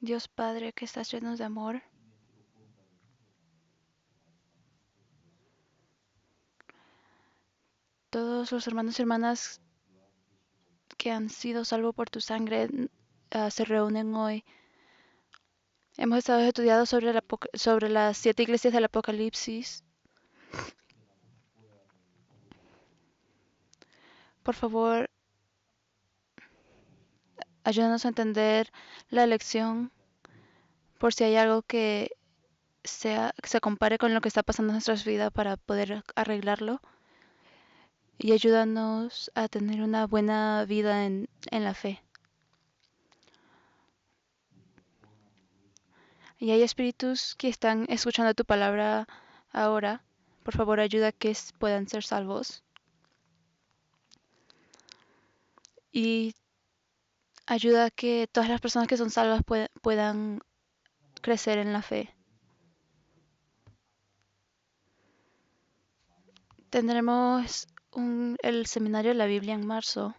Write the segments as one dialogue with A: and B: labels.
A: Dios Padre, que estás lleno de amor, todos los hermanos y hermanas que han sido salvos por tu sangre se reúnen hoy. Hemos estado estudiando sobre las 7 iglesias del Apocalipsis. Por favor, ayúdanos a entender la lección por si hay algo que se compare con lo que está pasando en nuestras vidas para poder arreglarlo. Y ayúdanos a tener una buena vida en la fe. Y hay espíritus que están escuchando tu palabra ahora. Por favor, ayuda a que puedan ser salvos. Y ayuda a que todas las personas que son salvas puedan crecer en la fe. Tendremos el seminario de la Biblia en marzo.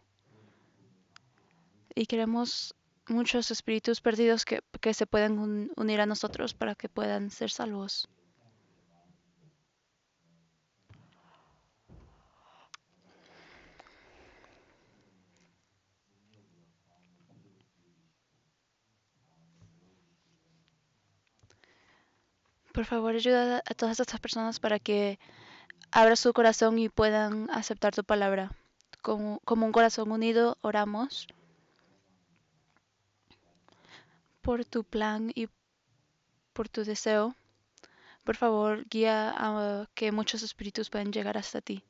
A: Y queremos muchos espíritus perdidos que se puedan unir a nosotros para que puedan ser salvos. Por favor, ayuda a todas estas personas para que abra su corazón y puedan aceptar tu palabra. Como un corazón unido, oramos por tu plan y por tu deseo. Por favor, guía a que muchos espíritus puedan llegar hasta ti.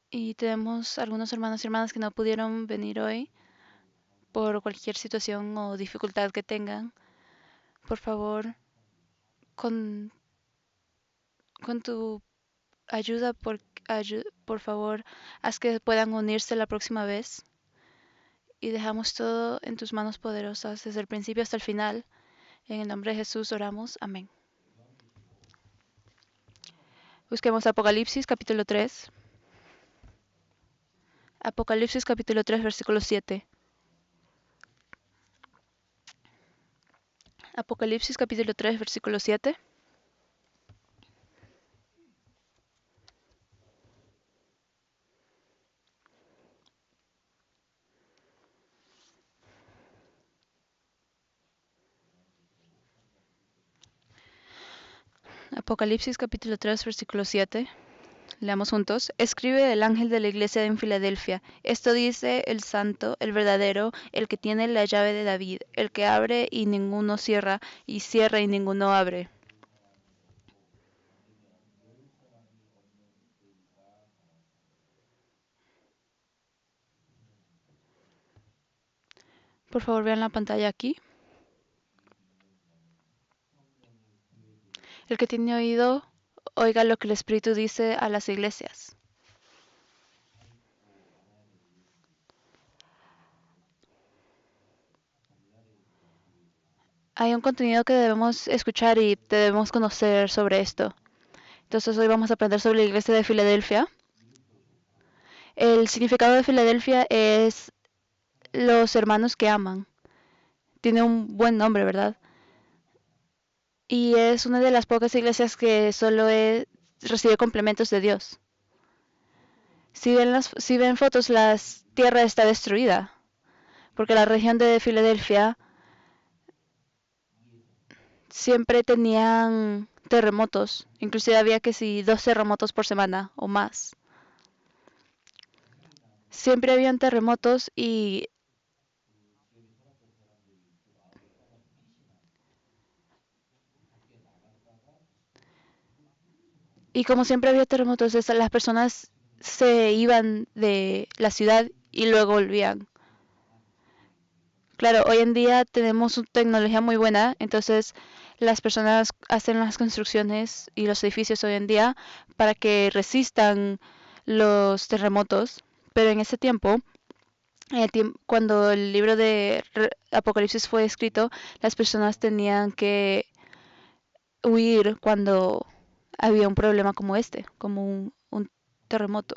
A: Y tenemos algunos hermanos y hermanas que no pudieron venir hoy por cualquier situación o dificultad que tengan. Por favor, con, con tu ayuda, por favor, haz que puedan unirse la próxima vez. Y dejamos todo en tus manos poderosas, desde el principio hasta el final. En el nombre de Jesús oramos. Amén. Busquemos Apocalipsis capítulo 3. Apocalipsis capítulo 3, versículo 7. Apocalipsis capítulo 3, versículo 7. Apocalipsis capítulo 3, versículo 7. Leamos juntos. Escribe el ángel de la iglesia en Filadelfia. Esto dice el santo, el verdadero, el que tiene la llave de David, el que abre y ninguno cierra, y cierra y ninguno abre. Por favor, vean la pantalla aquí. El que tiene oído, oiga lo que el Espíritu dice a las iglesias. Hay un contenido que debemos escuchar y debemos conocer sobre esto. Entonces hoy vamos a aprender sobre la iglesia de Filadelfia. El significado de Filadelfia es los hermanos que aman. Tiene un buen nombre, ¿verdad? Y es una de las pocas iglesias que recibe complementos de Dios. Si ven fotos, la tierra está destruida, porque la región de Filadelfia siempre tenían terremotos. Inclusive había que si 2 terremotos por semana o más. Siempre habían terremotos y como siempre había terremotos, las personas se iban de la ciudad y luego volvían. Claro, hoy en día tenemos una tecnología muy buena, entonces las personas hacen las construcciones y los edificios hoy en día para que resistan los terremotos, pero en ese tiempo, cuando el libro de Apocalipsis fue escrito, las personas tenían que huir cuando había un problema como este, como un terremoto.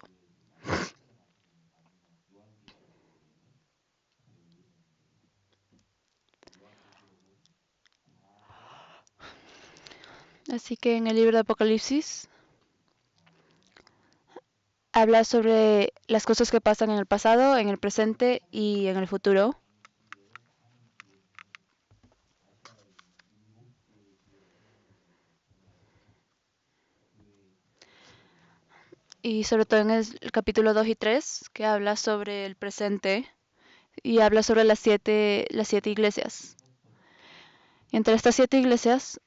A: Así que en el libro de Apocalipsis habla sobre las cosas que pasan en el pasado, en el presente y en el futuro. Y sobre todo en el capítulo 2 y 3, que habla sobre el presente y habla sobre las siete iglesias. Y entre estas 7 iglesias,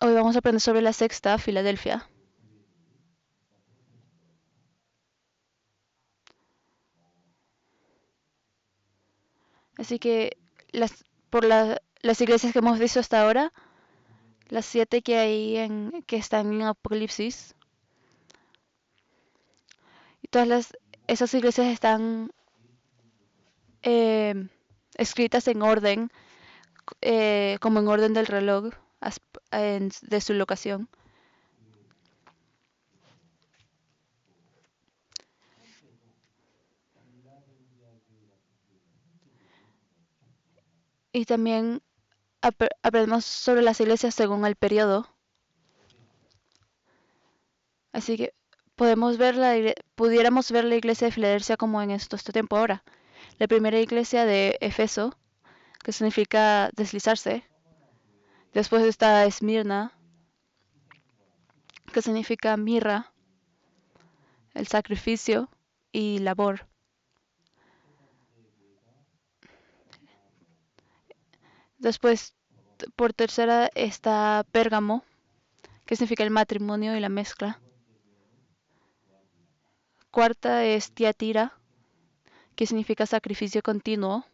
A: hoy vamos a aprender sobre la sexta, Filadelfia. Así que las iglesias que hemos visto hasta ahora, las 7 que están en Apocalipsis, y esas iglesias están eh, escritas en orden, como en orden del reloj de su locación. Y también aprendemos sobre las iglesias según el periodo. Así que pudiéramos ver la iglesia de Filadelfia como en este tiempo ahora. La primera iglesia de Efeso, que significa deslizarse. Después está Esmirna, que significa mirra, el sacrificio y labor. Después, por tercera, está Pérgamo, que significa el matrimonio y la mezcla. Cuarta es Tiatira, que significa sacrificio continuo.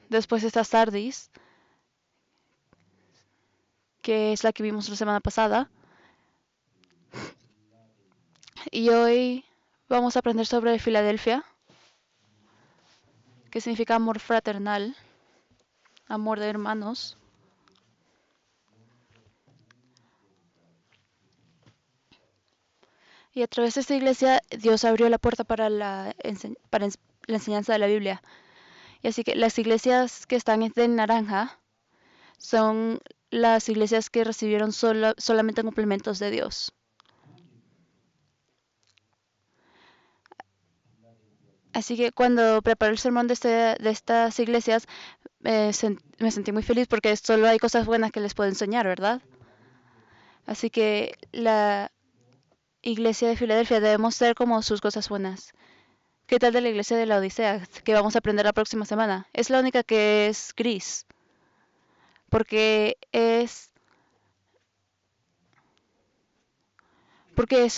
A: Después está Sardis, que es la que vimos la semana pasada. Y hoy vamos a aprender sobre Filadelfia, que significa amor fraternal, amor de hermanos. Y a través de esta iglesia Dios abrió la puerta para para la enseñanza de la Biblia. Y así que las iglesias que están en naranja son las iglesias que recibieron solamente complementos de Dios. Así que cuando preparé el sermón de estas iglesias, me sentí muy feliz porque solo hay cosas buenas que les puedo enseñar, ¿verdad? Así que la iglesia de Filadelfia debemos ser como sus cosas buenas. ¿Qué tal de la iglesia de la Odisea, que vamos a aprender la próxima semana? Es la única que es gris, porque es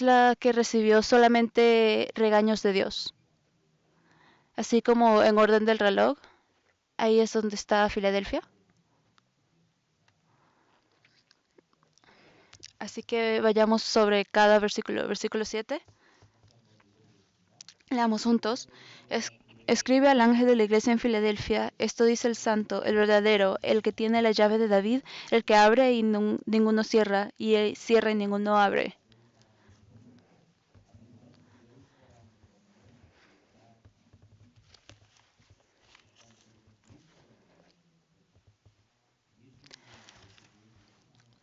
A: la que recibió solamente regaños de Dios. Así como en orden del reloj, ahí es donde está Filadelfia. Así que vayamos sobre cada versículo. Versículo 7. Leamos juntos. Escribe al ángel de la iglesia en Filadelfia, esto dice el santo, el verdadero, el que tiene la llave de David, el que abre y ninguno cierra, y cierra y ninguno abre.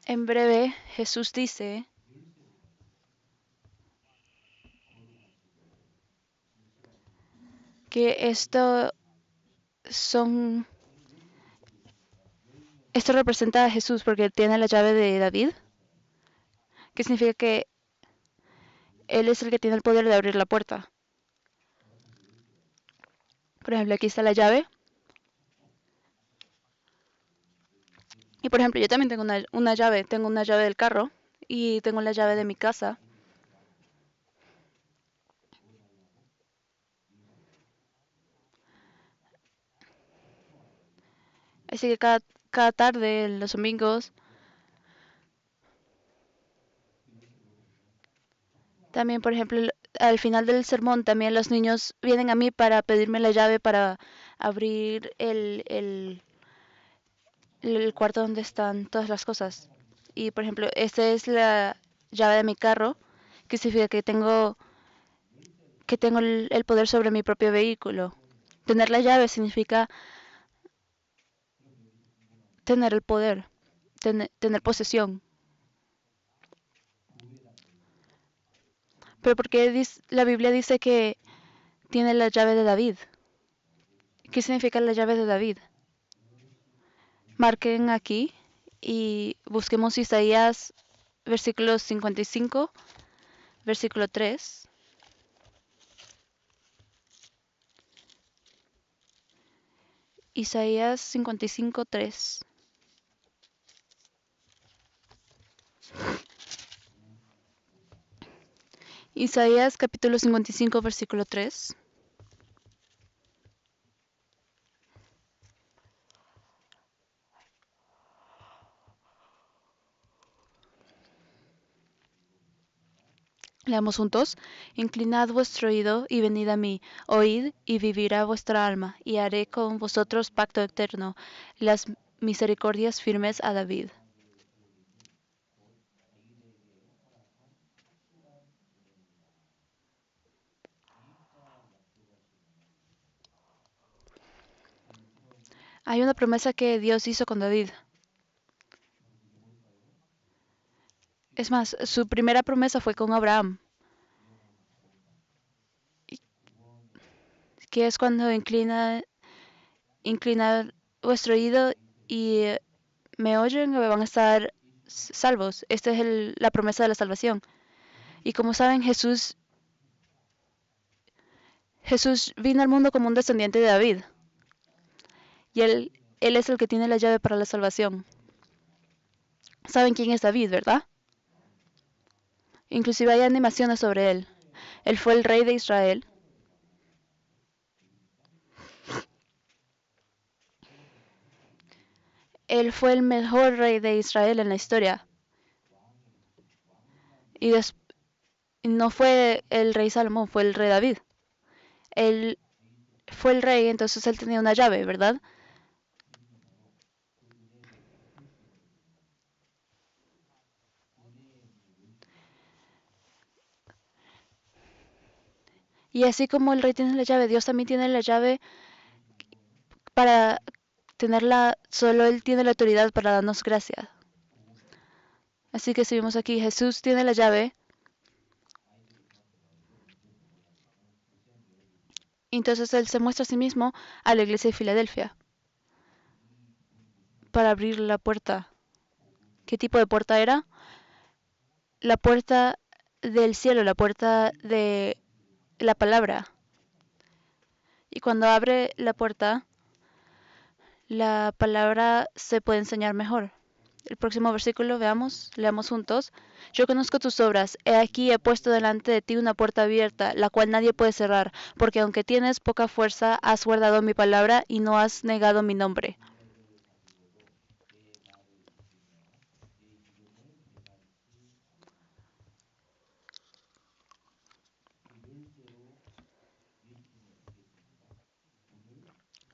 A: En breve, Jesús dice que son esto representa a Jesús porque tiene la llave de David, que significa que Él es el que tiene el poder de abrir la puerta. Por ejemplo, aquí está la llave. Y por ejemplo, yo también tengo una llave. Tengo una llave del carro y tengo la llave de mi casa. Así que cada tarde, los domingos, también, por ejemplo, al final del sermón, también los niños vienen a mí para pedirme la llave para abrir el cuarto donde están todas las cosas. Y, por ejemplo, esta es la llave de mi carro, que significa que tengo el poder sobre mi propio vehículo. Tener la llave significa tener el poder, tener posesión. Pero ¿por qué la Biblia dice que tiene la llave de David? ¿Qué significa la llave de David? Marquen aquí y busquemos Isaías versículo 55, versículo 3. Isaías 55, 3. Isaías capítulo 55, versículo 3. Leamos juntos. Inclinad vuestro oído y venid a mí. Oíd y vivirá vuestra alma, y haré con vosotros pacto eterno, las misericordias firmes a David. Hay una promesa que Dios hizo con David. Es más, su primera promesa fue con Abraham, que es cuando inclinad vuestro oído y me oyen, me van a estar salvos. Esta es la promesa de la salvación. Y como saben, Jesús vino al mundo como un descendiente de David. Y él es el que tiene la llave para la salvación. Saben quién es David, ¿verdad? Inclusive hay animaciones sobre él. Él fue el rey de Israel. Él fue el mejor rey de Israel en la historia. Y no fue el rey Salomón, fue el rey David. Él fue el rey, entonces él tenía una llave, ¿verdad? Y así como el rey tiene la llave, Dios también tiene la llave para tenerla, solo Él tiene la autoridad para darnos gracia. Así que si vemos aquí, Jesús tiene la llave. Y entonces Él se muestra a sí mismo a la iglesia de Filadelfia para abrir la puerta. ¿Qué tipo de puerta era? La puerta del cielo, la puerta de la palabra. Y cuando abre la puerta, la palabra se puede enseñar mejor. El próximo versículo, leamos juntos. Yo conozco tus obras. He aquí he puesto delante de ti una puerta abierta, la cual nadie puede cerrar, porque aunque tienes poca fuerza, has guardado mi palabra y no has negado mi nombre.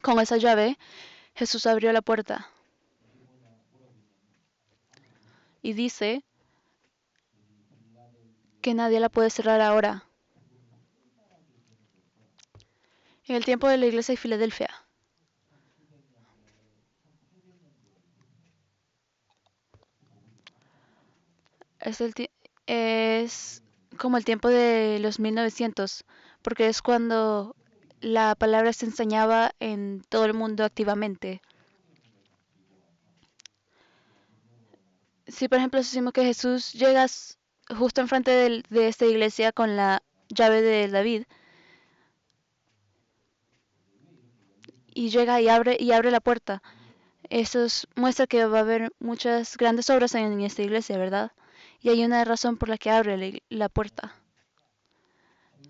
A: Con esa llave, Jesús abrió la puerta y dice que nadie la puede cerrar ahora. En el tiempo de la iglesia de Filadelfia, es, es como el tiempo de los 1900, porque es cuando la palabra se enseñaba en todo el mundo activamente. Si por ejemplo decimos que Jesús llega justo enfrente de esta iglesia con la llave de David y llega y abre la puerta, eso muestra que va a haber muchas grandes obras en esta iglesia, ¿verdad? Y hay una razón por la que abre la puerta.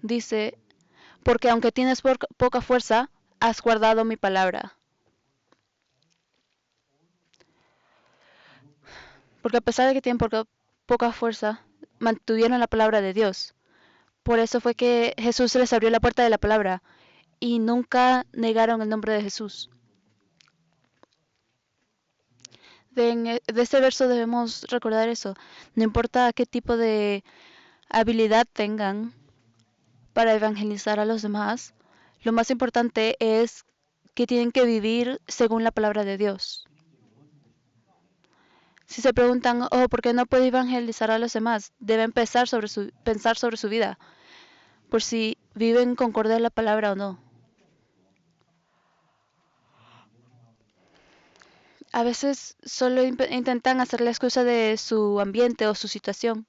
A: Dice, porque aunque tienes poca fuerza, has guardado mi palabra. Porque a pesar de que tienen poca fuerza, mantuvieron la palabra de Dios. Por eso fue que Jesús les abrió la puerta de la palabra y nunca negaron el nombre de Jesús. De este verso debemos recordar eso. No importa qué tipo de habilidad tengan para evangelizar a los demás, lo más importante es que tienen que vivir según la palabra de Dios. Si se preguntan, oh, ¿por qué no puedo evangelizar a los demás? Deben pensar sobre su vida, por si viven concorde a la palabra o no. A veces solo intentan hacer la excusa de su ambiente o su situación,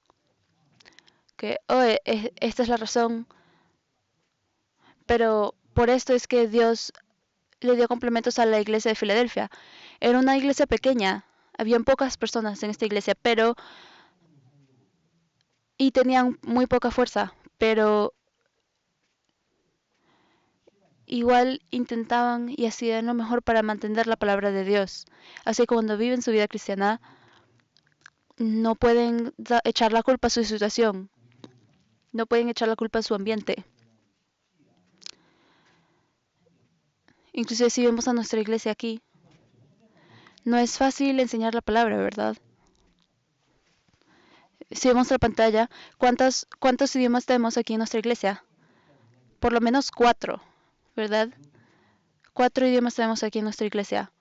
A: que, oh, esta es la razón, pero por esto es que Dios le dio complementos a la iglesia de Filadelfia. Era una iglesia pequeña, habían pocas personas en esta iglesia, y tenían muy poca fuerza, pero igual intentaban y hacían lo mejor para mantener la palabra de Dios. Así que cuando viven su vida cristiana, no pueden echar la culpa a su situación, no pueden echar la culpa a su ambiente. Inclusive si vemos a nuestra iglesia aquí, no es fácil enseñar la palabra, ¿verdad? Si vemos la pantalla, ¿cuántos idiomas tenemos aquí en nuestra iglesia? Por lo menos 4, ¿verdad? 4 idiomas tenemos aquí en nuestra iglesia.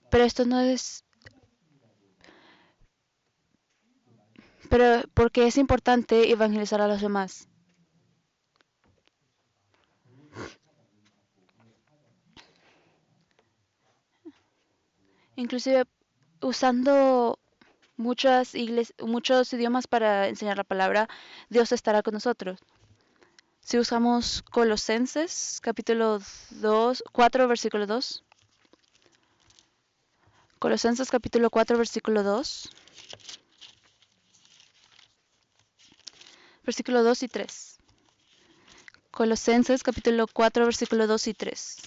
A: Pero esto no es... Pero porque es importante evangelizar a los demás. Inclusive usando muchos idiomas para enseñar la palabra, Dios estará con nosotros. Si usamos Colosenses, capítulo 4, versículo 2. Colosenses, capítulo 4, versículo 2. Versículo 2 y 3. Colosenses, capítulo 4, versículo 2 y 3.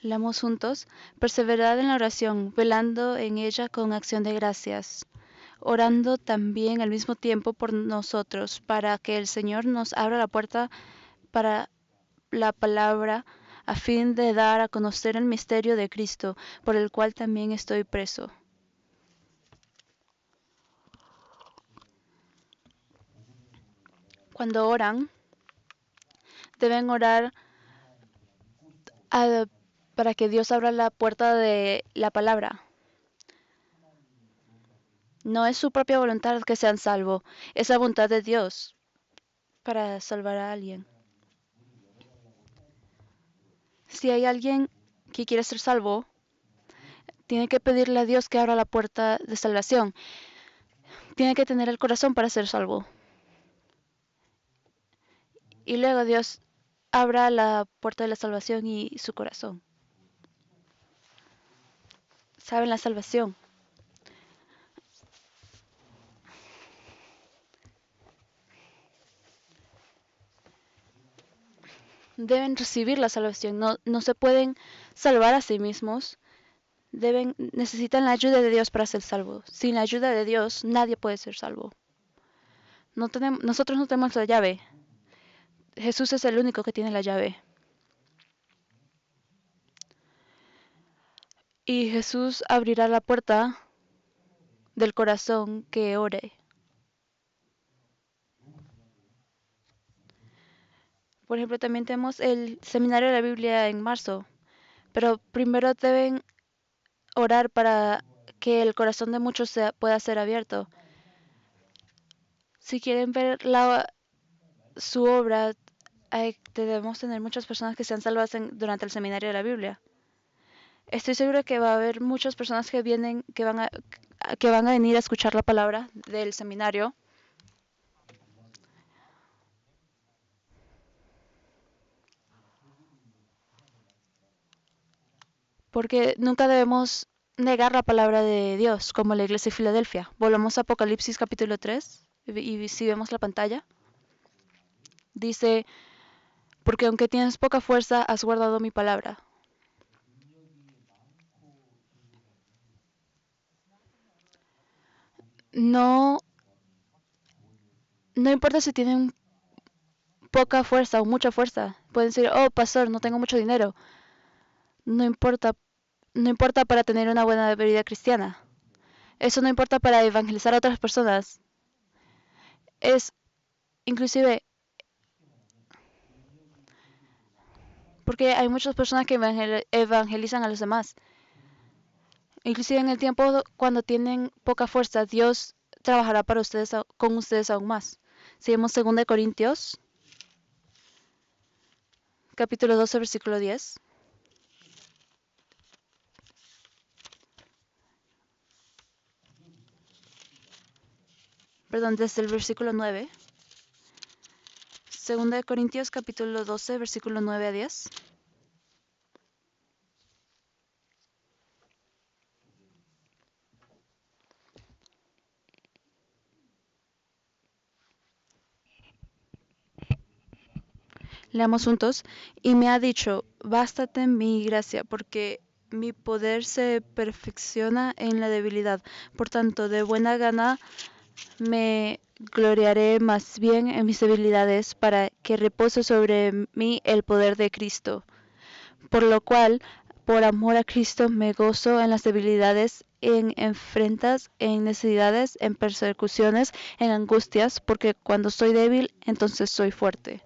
A: Leamos juntos. Perseverad en la oración, velando en ella con acción de gracias, orando también al mismo tiempo por nosotros, para que el Señor nos abra la puerta para la palabra, a fin de dar a conocer el misterio de Cristo, por el cual también estoy preso. Cuando oran, deben orar para que Dios abra la puerta de la palabra. No es su propia voluntad que sean salvos, es la voluntad de Dios para salvar a alguien. Si hay alguien que quiere ser salvo, tiene que pedirle a Dios que abra la puerta de salvación. Tiene que tener el corazón para ser salvo. Y luego Dios abra la puerta de la salvación y su corazón. Saben la salvación. Deben recibir la salvación. No se pueden salvar a sí mismos. Necesitan la ayuda de Dios para ser salvos. Sin la ayuda de Dios, nadie puede ser salvo. Nosotros no tenemos la llave. Jesús es el único que tiene la llave. Y Jesús abrirá la puerta del corazón que ore. Por ejemplo, también tenemos el seminario de la Biblia en marzo. Pero primero deben orar para que el corazón de muchos pueda ser abierto. Si quieren ver su obra, debemos tener muchas personas que sean salvadas durante el seminario de la Biblia. Estoy seguro que va a haber muchas personas que van a venir a escuchar la palabra del seminario. Porque nunca debemos negar la palabra de Dios, como la iglesia de Filadelfia. Volvamos a Apocalipsis capítulo 3, y si vemos la pantalla, dice, porque aunque tienes poca fuerza, has guardado mi palabra. No, no importa si tienen poca fuerza o mucha fuerza. Pueden decir, oh, pastor, no tengo mucho dinero. No importa, no importa para tener una buena vida cristiana. Eso no importa para evangelizar a otras personas. Es, inclusive, porque hay muchas personas que evangelizan a los demás. Inclusive en el tiempo cuando tienen poca fuerza, Dios trabajará para ustedes, con ustedes aún más. Si vemos 2 Corintios, capítulo 12, versículo 10. Perdón, desde el versículo 9. 2 Corintios, capítulo 12, versículo 9 a 10. Leamos juntos. Y me ha dicho, bástate mi gracia, porque mi poder se perfecciona en la debilidad. Por tanto, de buena gana me gloriaré más bien en mis debilidades, para que repose sobre mí el poder de Cristo. Por lo cual, por amor a Cristo, me gozo en las debilidades, en afrentas, en necesidades, en persecuciones, en angustias, porque cuando soy débil, entonces soy fuerte.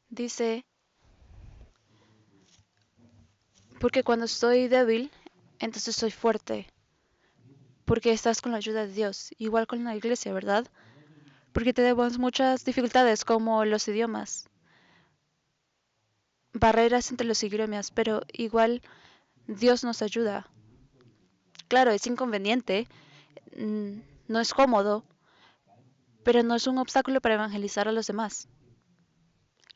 A: Dice, porque cuando estoy débil, entonces soy fuerte, porque estás con la ayuda de Dios, igual con la iglesia, ¿verdad? Porque tenemos muchas dificultades como los idiomas, barreras entre los idiomas, pero igual Dios nos ayuda. Claro, es inconveniente, no es cómodo, pero no es un obstáculo para evangelizar a los demás.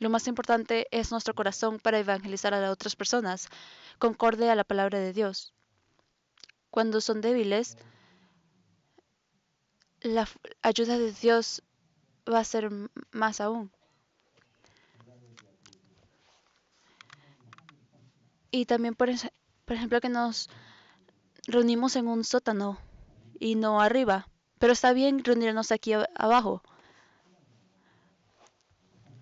A: Lo más importante es nuestro corazón para evangelizar a las otras personas, concorde a la palabra de Dios. Cuando son débiles, la ayuda de Dios va a ser más aún. Y también, por ejemplo, que nos reunimos en un sótano y no arriba. Pero está bien reunirnos aquí abajo.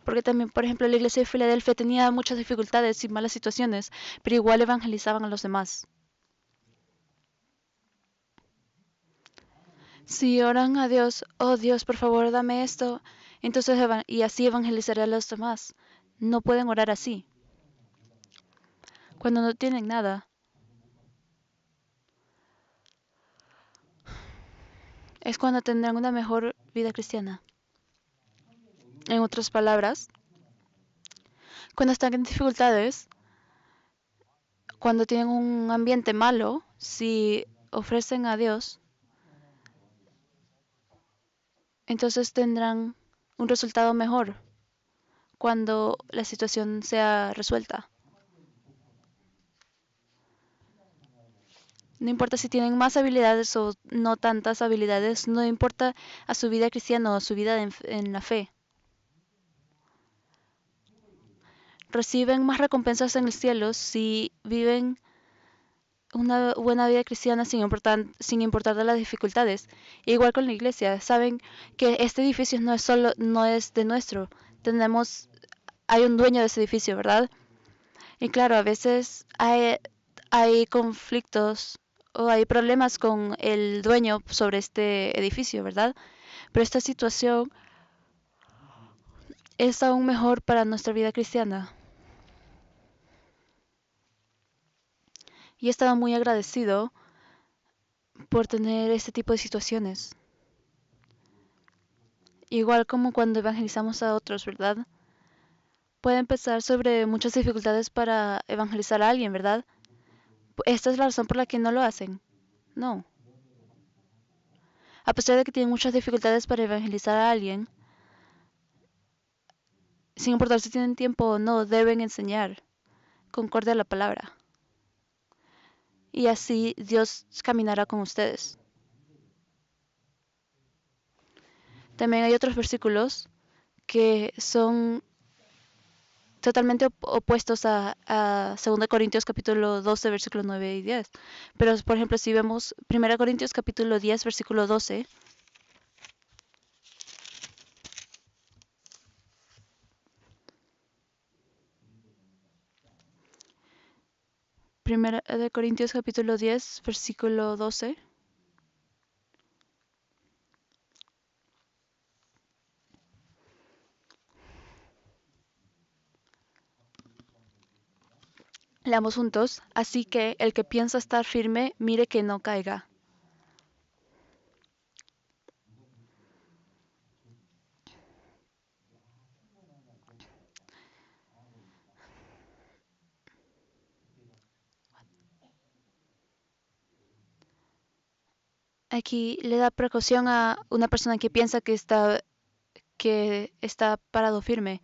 A: Porque también, por ejemplo, la iglesia de Filadelfia tenía muchas dificultades y malas situaciones, pero igual evangelizaban a los demás. Si oran a Dios, oh Dios, por favor, dame esto, entonces y así evangelizaré a los demás. No pueden orar así. Cuando no tienen nada, es cuando tendrán una mejor vida cristiana. En otras palabras, cuando están en dificultades, cuando tienen un ambiente malo, si ofrecen a Dios, entonces tendrán un resultado mejor cuando la situación sea resuelta. No importa si tienen más habilidades o no tantas habilidades, no importa a su vida cristiana o a su vida en la fe. Reciben más recompensas en el cielo si viven una buena vida cristiana sin importar de las dificultades. Igual con la iglesia, saben que este edificio no es de nuestro. Hay un dueño de ese edificio, ¿verdad? Y claro, a veces hay conflictos o hay problemas con el dueño sobre este edificio, ¿verdad? Pero esta situación es aún mejor para nuestra vida cristiana. Y he estado muy agradecido por tener este tipo de situaciones. Igual como cuando evangelizamos a otros, ¿verdad? Puede empezar sobre muchas dificultades para evangelizar a alguien, ¿verdad? Esta es la razón por la que no lo hacen. No. A pesar de que tienen muchas dificultades para evangelizar a alguien, sin importar si tienen tiempo o no, deben enseñar concorde a la palabra. Y así Dios caminará con ustedes. También hay otros versículos que son totalmente opuestos a 2 Corintios capítulo 12, versículos 9 y 10. Pero, por ejemplo, si vemos 1 Corintios capítulo 10, versículo 12, Primera de Corintios capítulo 10, versículo 12. Leamos juntos. Así que el que piensa estar firme, mire que no caiga. Aquí le da precaución a una persona que piensa que está parado firme.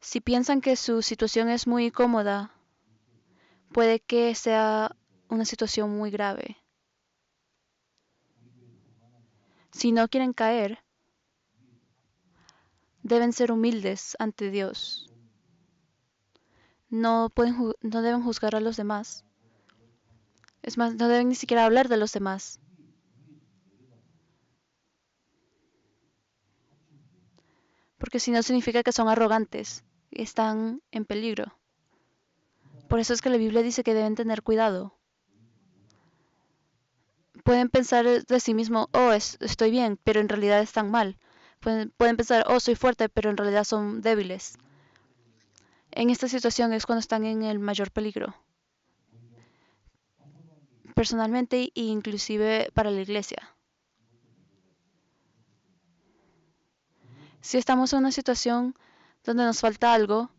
A: Si piensan que su situación es muy cómoda, puede que sea una situación muy grave. Si no quieren caer, deben ser humildes ante Dios. No deben juzgar a los demás. Es más, no deben ni siquiera hablar de los demás. Porque si no significa que son arrogantes y están en peligro. Por eso es que la Biblia dice que deben tener cuidado. Pueden pensar de sí mismo, oh, estoy bien, pero en realidad están mal. Pueden pensar, oh, soy fuerte, pero en realidad son débiles. En esta situación es cuando están en el mayor peligro, personalmente e inclusive para la iglesia. Si estamos en una situación donde nos falta algo,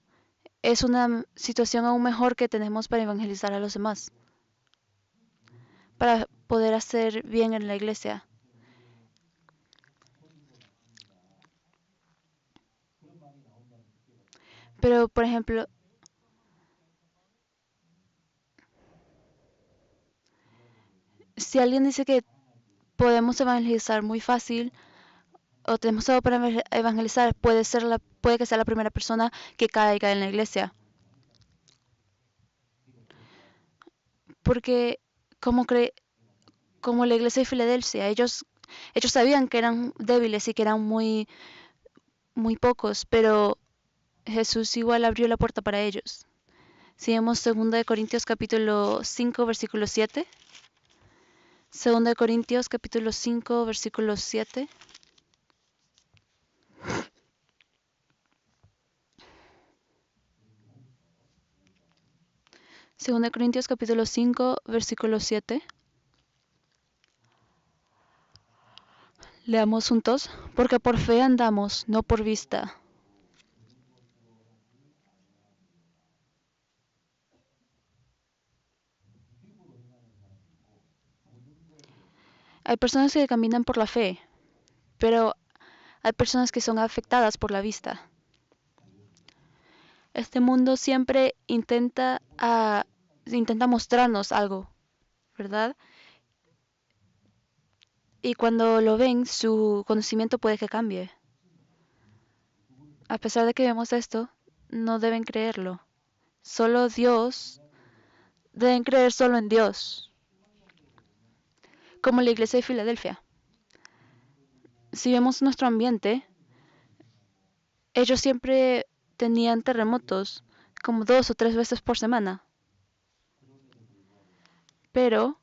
A: es una situación aún mejor que tenemos para evangelizar a los demás, para poder hacer bien en la iglesia. Pero, por ejemplo, si alguien dice que podemos evangelizar muy fácil o tenemos todo para evangelizar, puede que sea la primera persona que caiga en la iglesia. Porque como, como la iglesia de Filadelfia, ellos sabían que eran débiles y que eran muy pocos, pero Jesús igual abrió la puerta para ellos. Si vemos 2 Corintios capítulo 5, versículo 7. 2 Corintios capítulo 5, versículo 7. 2 Corintios capítulo 5, versículo 7. Leamos juntos, porque por fe andamos, no por vista. Hay personas que caminan por la fe, pero hay personas que son afectadas por la vista. Este mundo siempre intenta mostrarnos algo, ¿verdad? Y cuando lo ven, su conocimiento puede que cambie. A pesar de que vemos esto, no deben creerlo. Solo Dios, deben creer solo en Dios, como la iglesia de Filadelfia. Si vemos nuestro ambiente, ellos siempre tenían terremotos como 2 o 3 veces por semana. Pero,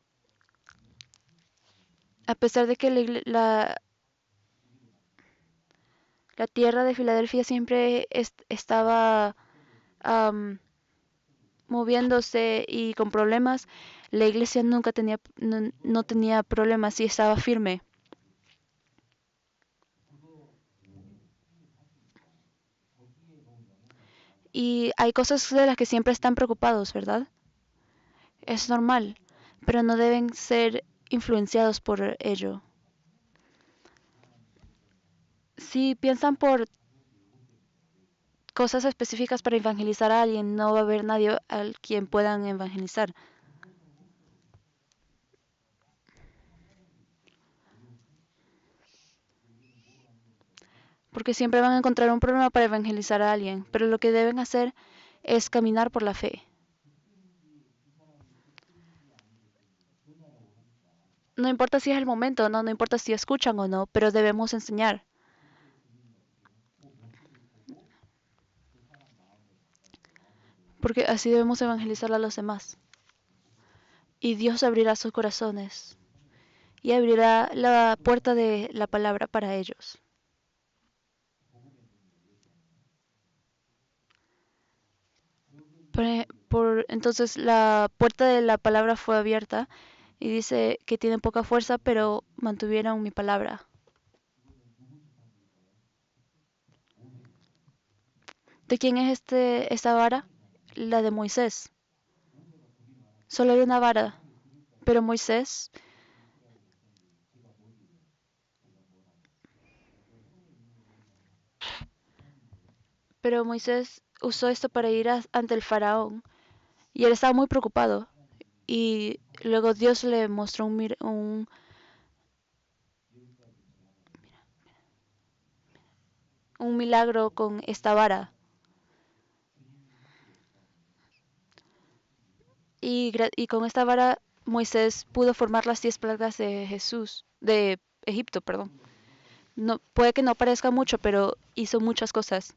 A: a pesar de que la tierra de Filadelfia siempre estaba moviéndose y con problemas, la iglesia nunca no tenía problemas y estaba firme. Y hay cosas de las que siempre están preocupados, ¿verdad? Es normal, pero no deben ser influenciados por ello. Si piensan por cosas específicas para evangelizar a alguien, no va a haber nadie al quien puedan evangelizar. Porque siempre van a encontrar un problema para evangelizar a alguien, pero lo que deben hacer es caminar por la fe. No importa si es el momento, no importa si escuchan o no, pero debemos enseñar. Porque así debemos evangelizar a los demás. y Dios abrirá sus corazones y abrirá la puerta de la palabra para ellos. Entonces la puerta de la palabra fue abierta y dice que tienen poca fuerza, pero mantuvieron mi palabra. ¿De quién es esta vara? La de Moisés. Solo hay una vara, pero Moisés usó esto para ir ante el faraón y él estaba muy preocupado. Y luego Dios le mostró un milagro con esta vara. Y con esta vara Moisés pudo formar las 10 plagas de Egipto, perdón. No, puede que no parezca mucho, pero hizo muchas cosas.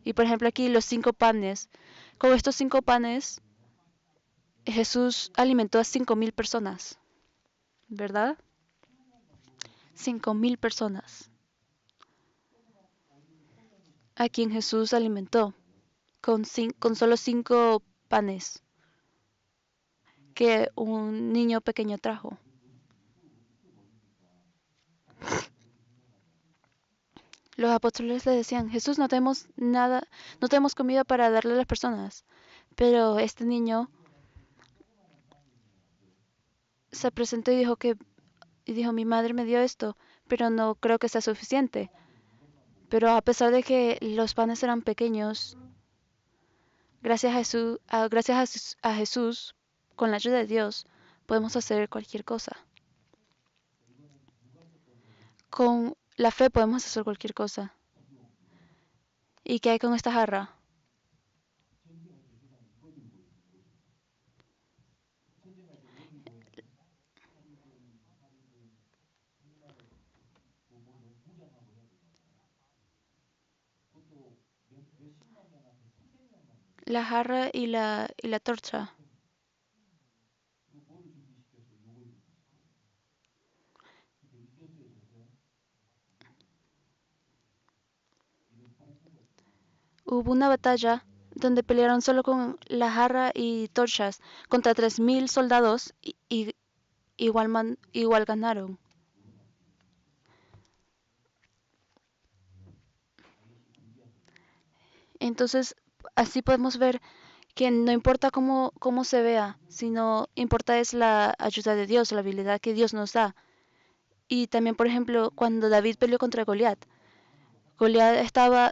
A: Y por ejemplo aquí los 5 panes. Con estos 5 panes Jesús alimentó a 5.000 personas, ¿verdad? 5.000 personas a quien Jesús alimentó con solo 5 panes que un niño pequeño trajo. Los apóstoles le decían, Jesús, no tenemos nada, no tenemos comida para darle a las personas. Pero este niño se presentó y dijo, mi madre me dio esto, pero no creo que sea suficiente. Pero a pesar de que los panes eran pequeños, gracias a Jesús, con la ayuda de Dios, podemos hacer cualquier cosa. Con la fe podemos hacer cualquier cosa. ¿Y qué hay con esta jarra? La jarra y la torcha. Hubo una batalla donde pelearon solo con la jarra y torchas contra 3.000 soldados y igual ganaron. Entonces, así podemos ver que no importa cómo se vea, sino importa es la ayuda de Dios, la habilidad que Dios nos da. Y también, por ejemplo, cuando David peleó contra Goliat,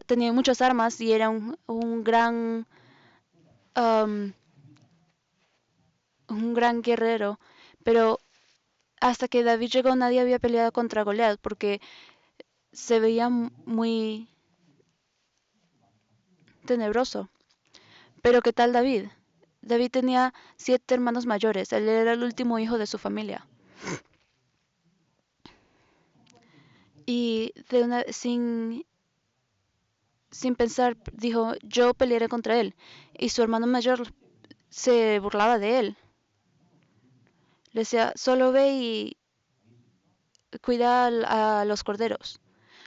A: tenía muchas armas y era um, un gran guerrero, pero hasta que David llegó nadie había peleado contra Goliat porque se veía muy tenebroso. Pero ¿qué tal David? David tenía 7 hermanos mayores, él era el último hijo de su familia. Y sin pensar dijo, yo pelearé contra él. Y su hermano mayor se burlaba de él. Le decía, solo ve y cuida a los corderos,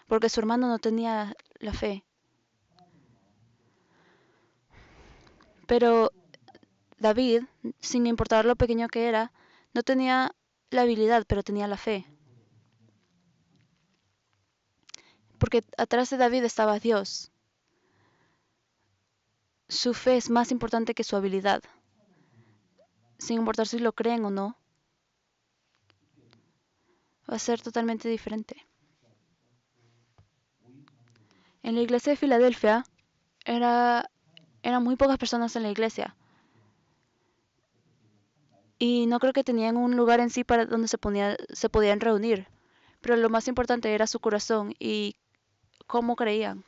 A: porque su hermano no tenía la fe. Pero David, sin importar lo pequeño que era, no tenía la habilidad, pero tenía la fe. Porque atrás de David estaba Dios. Su fe es más importante que su habilidad. Sin importar si lo creen o no, va a ser totalmente diferente. En la iglesia de Filadelfia eran muy pocas personas en la iglesia. Y no creo que tenían un lugar en sí para donde se podían reunir. Pero lo más importante era su corazón y cómo creían.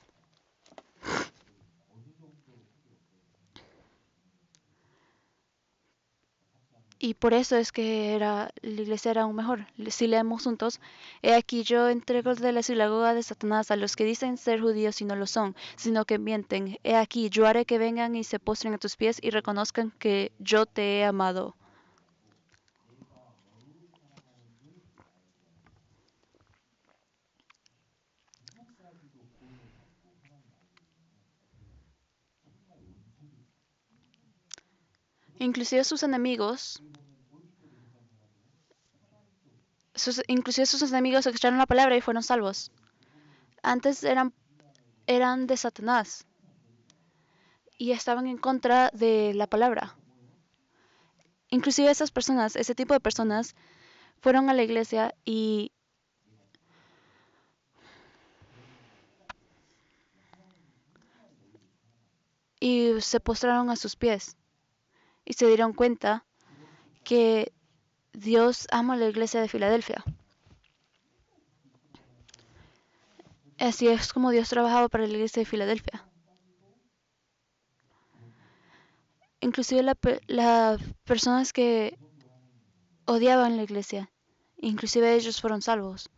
A: Y por eso es que la iglesia era aún mejor. Si leemos juntos, he aquí yo entrego de la sinagoga de Satanás a los que dicen ser judíos y no lo son, sino que mienten. He aquí yo haré que vengan y se postren a tus pies y reconozcan que yo te he amado. Inclusive sus enemigos, inclusive sus enemigos escucharon la palabra y fueron salvos. Antes eran de Satanás y estaban en contra de la palabra. Inclusive esas personas, ese tipo de personas, fueron a la iglesia y se postraron a sus pies y se dieron cuenta que Dios ama a la iglesia de Filadelfia. Así es como Dios trabajaba para la iglesia de Filadelfia. Inclusive las personas que odiaban la iglesia, inclusive ellos fueron salvos.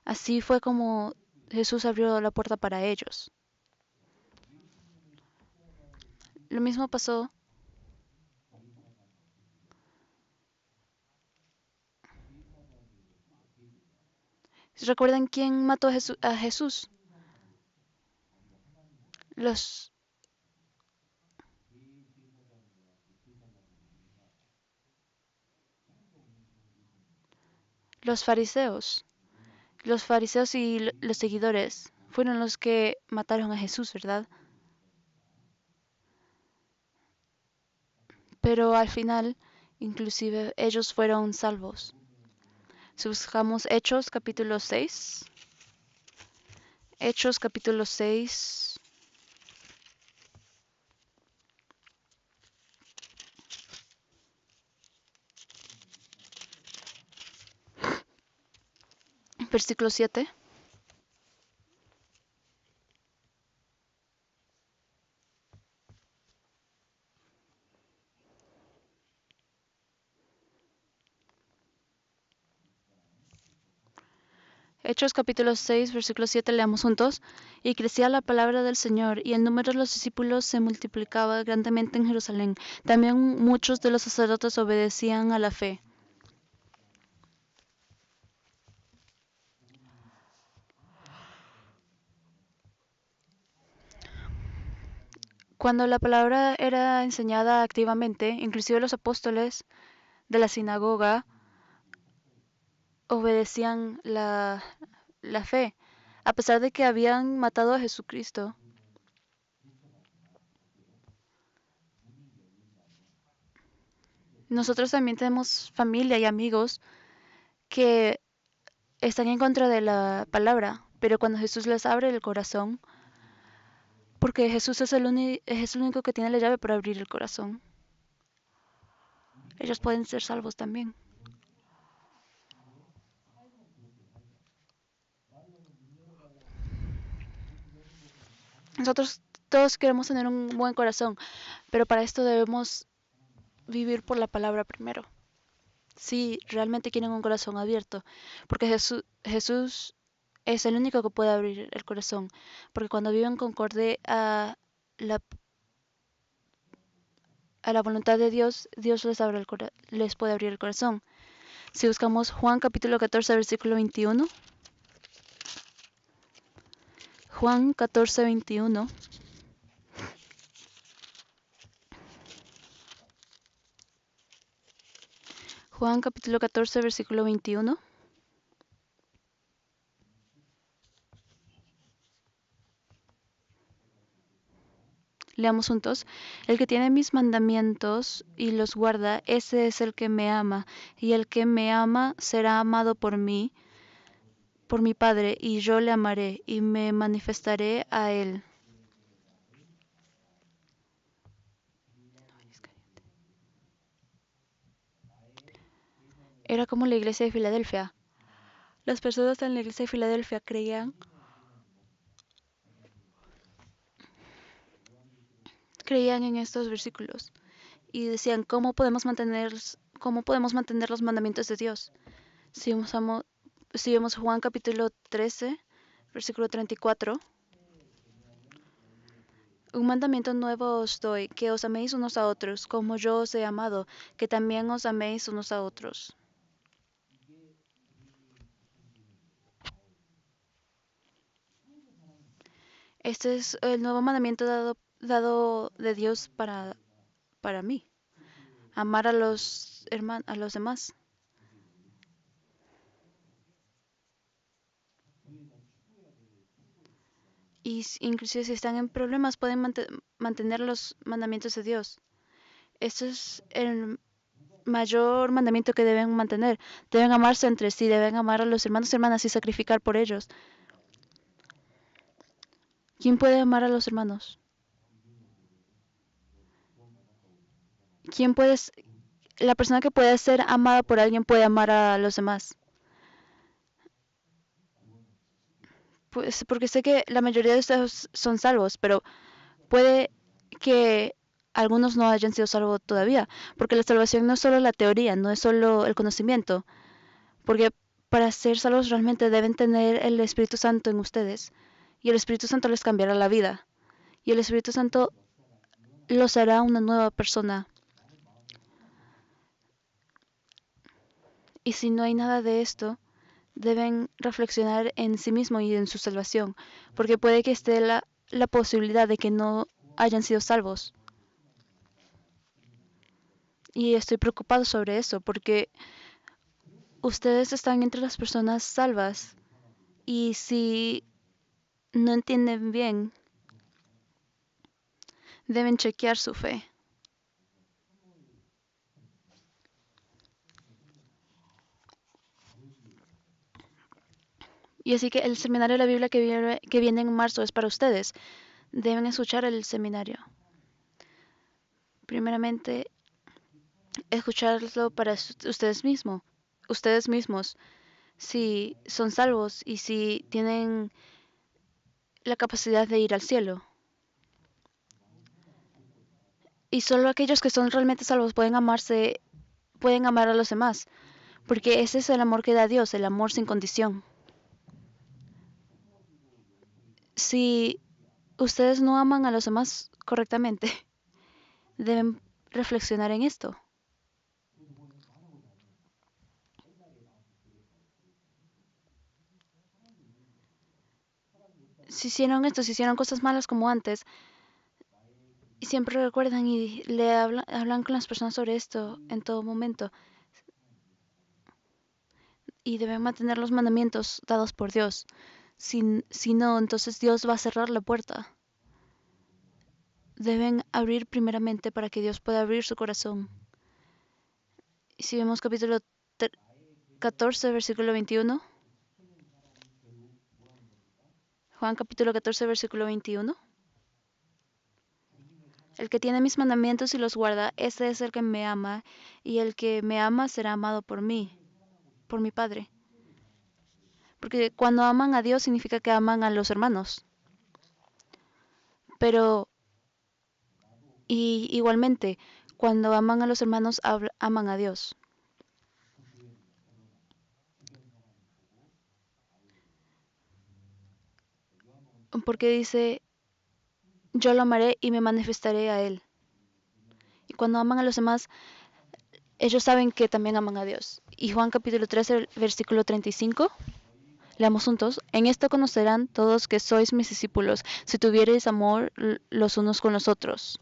A: Así fue como Jesús abrió la puerta para ellos. Lo mismo pasó. ¿Recuerdan quién mató a Jesús? Los, los fariseos. Los fariseos y los seguidores fueron los que mataron a Jesús, ¿verdad? Pero al final, inclusive ellos fueron salvos. Si buscamos Hechos capítulo 6, Hechos capítulo 6, versículo 7. Hechos capítulo 6, versículo 7, leamos juntos. Y crecía la palabra del Señor, y el número de los discípulos se multiplicaba grandemente en Jerusalén. También muchos de los sacerdotes obedecían a la fe. Cuando la palabra era enseñada activamente, inclusive los apóstoles de la sinagoga obedecían la fe, a pesar de que habían matado a Jesucristo. Nosotros también tenemos familia y amigos que están en contra de la palabra, pero cuando Jesús les abre el corazón, porque Jesús es el único que tiene la llave para abrir el corazón, ellos pueden ser salvos también. Nosotros todos queremos tener un buen corazón, pero para esto debemos vivir por la palabra primero. Si realmente quieren un corazón abierto, porque Jesús es el único que puede abrir el corazón, porque cuando viven concorde la, a la voluntad de Dios, Dios les puede abrir el corazón. Si buscamos Juan capítulo 14, versículo 21, Juan 14, 21. Juan capítulo 14, versículo 21. Leamos juntos. El que tiene mis mandamientos y los guarda, ese es el que me ama, y el que me ama será amado por mí, por mi Padre, y yo le amaré y me manifestaré a él. Era como la iglesia de Filadelfia. Las personas en la iglesia de Filadelfia creían en estos versículos y decían, cómo podemos mantener los mandamientos de Dios? Si vemos Juan capítulo 13, versículo 34. Un mandamiento nuevo os doy, que os améis unos a otros, como yo os he amado, que también os améis unos a otros. Este es el nuevo mandamiento dado de Dios para mí. amar a los a los demás. Y inclusive si están en problemas pueden mantener los mandamientos de Dios. Esto es el mayor mandamiento que deben mantener. Deben amarse entre sí, deben amar a los hermanos y hermanas y sacrificar por ellos. ¿Quién puede amar a los hermanos? ¿Quién puede, la persona que puede ser amada por alguien puede amar a los demás? Pues porque sé que la mayoría de ustedes son salvos, pero puede que algunos no hayan sido salvos todavía, porque la salvación no es solo la teoría, no es solo el conocimiento, porque para ser salvos realmente deben tener el Espíritu Santo en ustedes, y el Espíritu Santo les cambiará la vida, y el Espíritu Santo los hará una nueva persona. Y si no hay nada de esto, deben reflexionar en sí mismo y en su salvación, porque puede que esté la posibilidad de que no hayan sido salvos. Y estoy preocupado sobre eso, porque ustedes están entre las personas salvas, y si no entienden bien, deben chequear su fe. Y así que el seminario de la Biblia que viene en marzo es para ustedes. Deben escuchar el seminario. Primeramente, escucharlo para ustedes mismos, si son salvos y si tienen la capacidad de ir al cielo. Y solo aquellos que son realmente salvos pueden amar a los demás, porque ese es el amor que da Dios, el amor sin condición. Si ustedes no aman a los demás correctamente, deben reflexionar en esto. Si hicieron esto, si hicieron cosas malas como antes, y siempre recuerdan y hablan con las personas sobre esto en todo momento, y deben mantener los mandamientos dados por Dios. Si no, entonces Dios va a cerrar la puerta. Deben abrir primeramente para que Dios pueda abrir su corazón. Y si vemos capítulo 14, versículo 21, Juan capítulo 14, versículo 21. El que tiene mis mandamientos y los guarda, ese es el que me ama, y el que me ama será amado por mí, por mi Padre. Porque cuando aman a Dios significa que aman a los hermanos. Pero, y igualmente, cuando aman a los hermanos, aman a Dios. Porque dice, yo lo amaré y me manifestaré a Él. Y cuando aman a los demás, ellos saben que también aman a Dios. Y Juan capítulo 13, versículo 35. Leamos juntos. En esto conocerán todos que sois mis discípulos, si tuviereis amor los unos con los otros.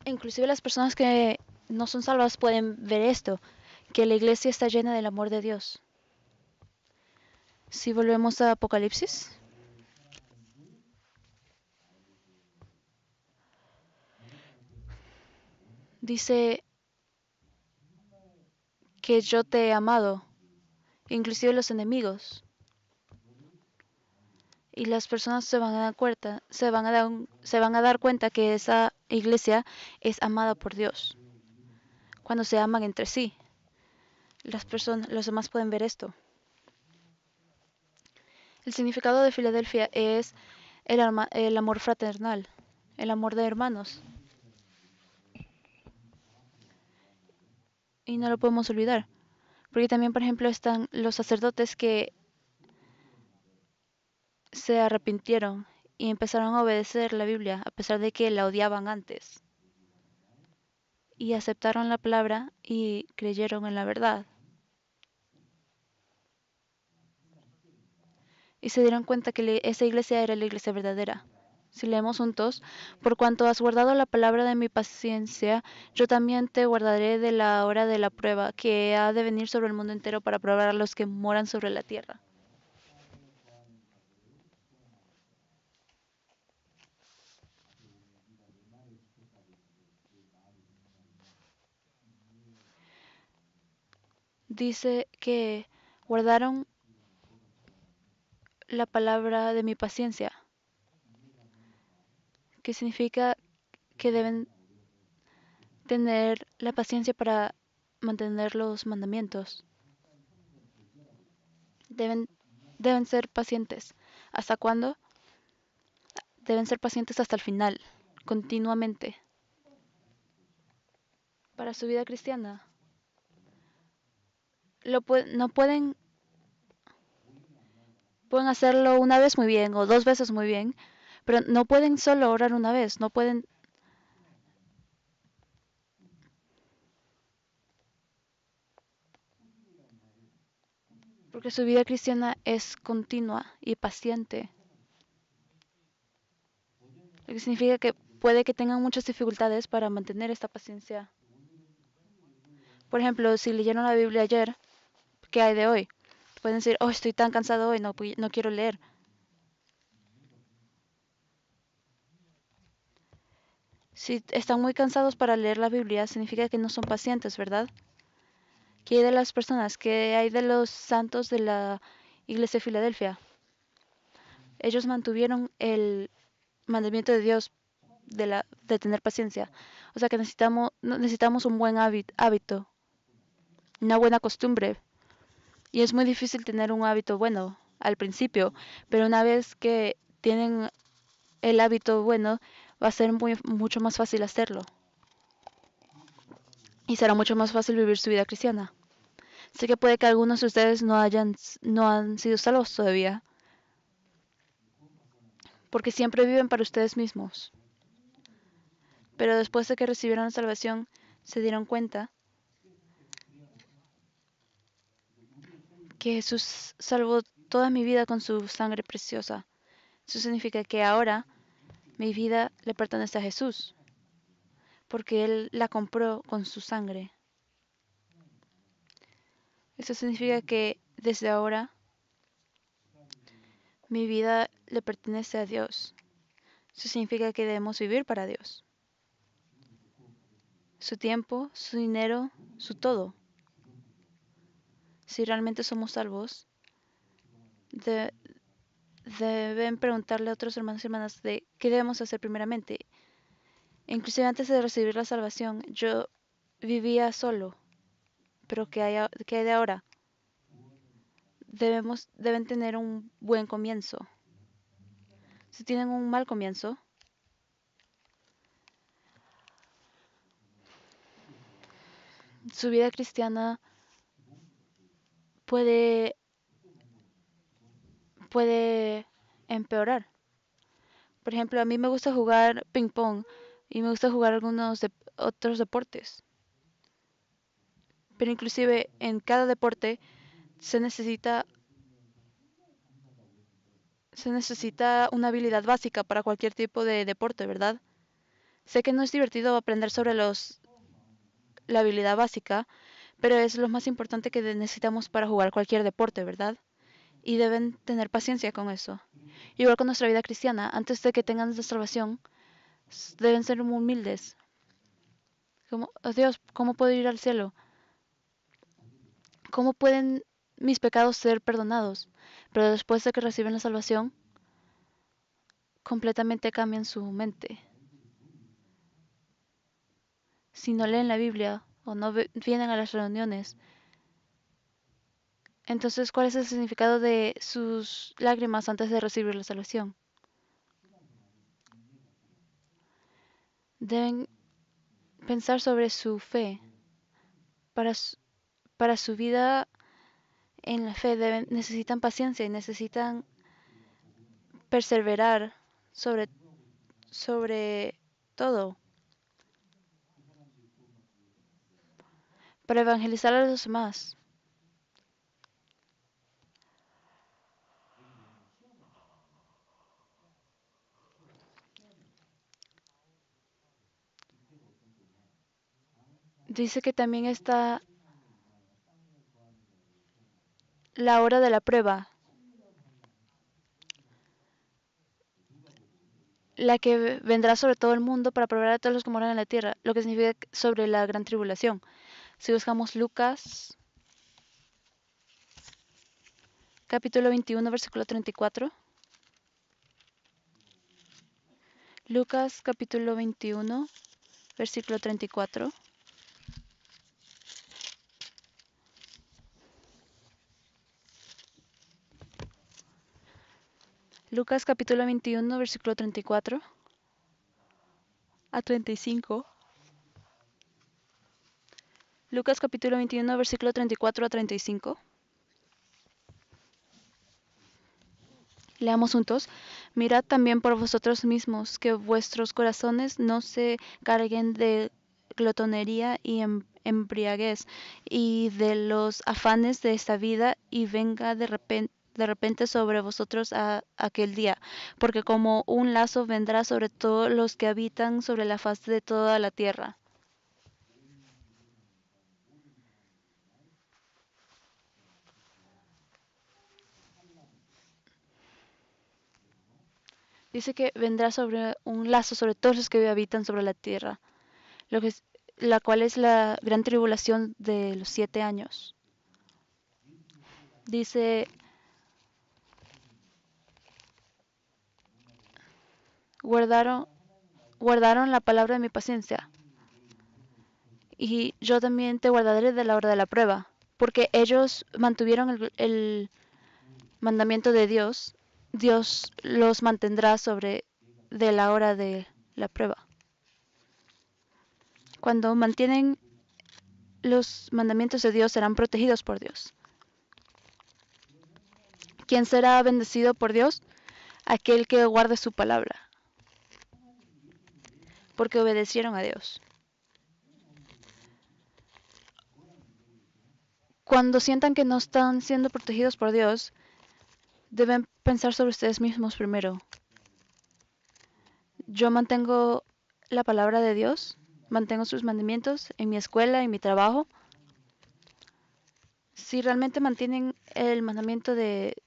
A: Inclusive las personas que no son salvas pueden ver esto, que la iglesia está llena del amor de Dios. Si volvemos a Apocalipsis, dice que yo te he amado, inclusive los enemigos. Y las personas se van a dar cuenta que esa iglesia es amada por Dios. Cuando se aman entre sí, los demás pueden ver esto. El significado de Filadelfia es el amor fraternal, el amor de hermanos. Y no lo podemos olvidar. Porque también, por ejemplo, están los sacerdotes que se arrepintieron y empezaron a obedecer la Biblia a pesar de que la odiaban antes. Y aceptaron la palabra y creyeron en la verdad. y se dieron cuenta que esa iglesia era la iglesia verdadera. Si leemos juntos, por cuanto has guardado la palabra de mi paciencia, yo también te guardaré de la hora de la prueba, que ha de venir sobre el mundo entero para probar a los que moran sobre la tierra. Dice que guardaron la palabra de mi paciencia, que significa que deben tener la paciencia para mantener los mandamientos. Deben, deben ser pacientes. ¿Hasta cuándo? Deben ser pacientes hasta el final, continuamente, para su vida cristiana. No pueden hacerlo una vez muy bien o dos veces muy bien, pero no pueden solo orar una vez, no pueden, porque su vida cristiana es continua y paciente, lo que significa que puede que tengan muchas dificultades para mantener esta paciencia. Por ejemplo, si leyeron la Biblia ayer, ¿qué hay de hoy? Pueden decir, oh, estoy tan cansado hoy, no quiero leer. Si están muy cansados para leer la Biblia, significa que no son pacientes, ¿verdad? ¿Qué hay de las personas? ¿Qué hay de los santos de la iglesia de Filadelfia? Ellos mantuvieron el mandamiento de Dios de tener paciencia. O sea que necesitamos un buen hábito, una buena costumbre. Y es muy difícil tener un hábito bueno al principio, pero una vez que tienen el hábito bueno, va a ser mucho más fácil hacerlo. Y será mucho más fácil vivir su vida cristiana. Sé que puede que algunos de ustedes no han sido salvos todavía, porque siempre viven para ustedes mismos. Pero después de que recibieron la salvación, se dieron cuenta que Jesús salvó toda mi vida con su sangre preciosa. Eso significa que ahora mi vida le pertenece a Jesús, porque Él la compró con su sangre. Eso significa que desde ahora mi vida le pertenece a Dios. Eso significa que debemos vivir para Dios. Su tiempo, su dinero, su todo. Si realmente somos salvos, de- deben preguntarle a otros hermanos y hermanas de qué debemos hacer primeramente. Inclusive antes de recibir la salvación, yo vivía solo, pero ¿qué hay de ahora? Deben tener un buen comienzo. Si tienen un mal comienzo, su vida cristiana puede, puede empeorar. Por ejemplo, a mí me gusta jugar ping pong y me gusta jugar otros deportes. Pero inclusive en cada deporte se necesita, se necesita una habilidad básica para cualquier tipo de deporte, ¿verdad? Sé que no es divertido aprender sobre la habilidad básica, pero es lo más importante que necesitamos para jugar cualquier deporte, ¿verdad? Y deben tener paciencia con eso. Igual con nuestra vida cristiana, antes de que tengan la salvación, deben ser muy humildes. Como, oh Dios, ¿cómo puedo ir al cielo? ¿Cómo pueden mis pecados ser perdonados? Pero después de que reciben la salvación, completamente cambian su mente. Si no leen la Biblia o no vienen a las reuniones, entonces, ¿cuál es el significado de sus lágrimas antes de recibir la salvación? Deben pensar sobre su fe. Para su, para su vida en la fe necesitan paciencia y necesitan perseverar sobre, sobre todo para evangelizar a los demás. Dice que también está la hora de la prueba, la que vendrá sobre todo el mundo para probar a todos los que moran en la tierra, lo que significa sobre la gran tribulación. Si buscamos Lucas, capítulo 21, versículo 34. Lucas, capítulo 21, versículo 34. Lucas, capítulo 21, versículo 34 a 35. Lucas, capítulo 21, versículo 34 a 35. Leamos juntos. Mirad también por vosotros mismos que vuestros corazones no se carguen de glotonería y embriaguez y de los afanes de esta vida y venga de repente sobre vosotros aquel día, porque como un lazo vendrá sobre todos los que habitan sobre la faz de toda la tierra. Dice que vendrá sobre un lazo sobre todos los que habitan sobre la tierra, lo que es, la cual es la gran tribulación de los 7 años. Dice, guardaron, guardaron la palabra de mi paciencia, y yo también te guardaré de la hora de la prueba, porque ellos mantuvieron el mandamiento de Dios. Dios los mantendrá sobre de la hora de la prueba. Cuando mantienen los mandamientos de Dios, serán protegidos por Dios. ¿Quién será bendecido por Dios? Aquel que guarde su palabra, porque obedecieron a Dios. Cuando sientan que no están siendo protegidos por Dios, deben pensar sobre ustedes mismos primero. Yo mantengo la palabra de Dios, mantengo sus mandamientos en mi escuela, en mi trabajo. Si realmente mantienen el mandamiento de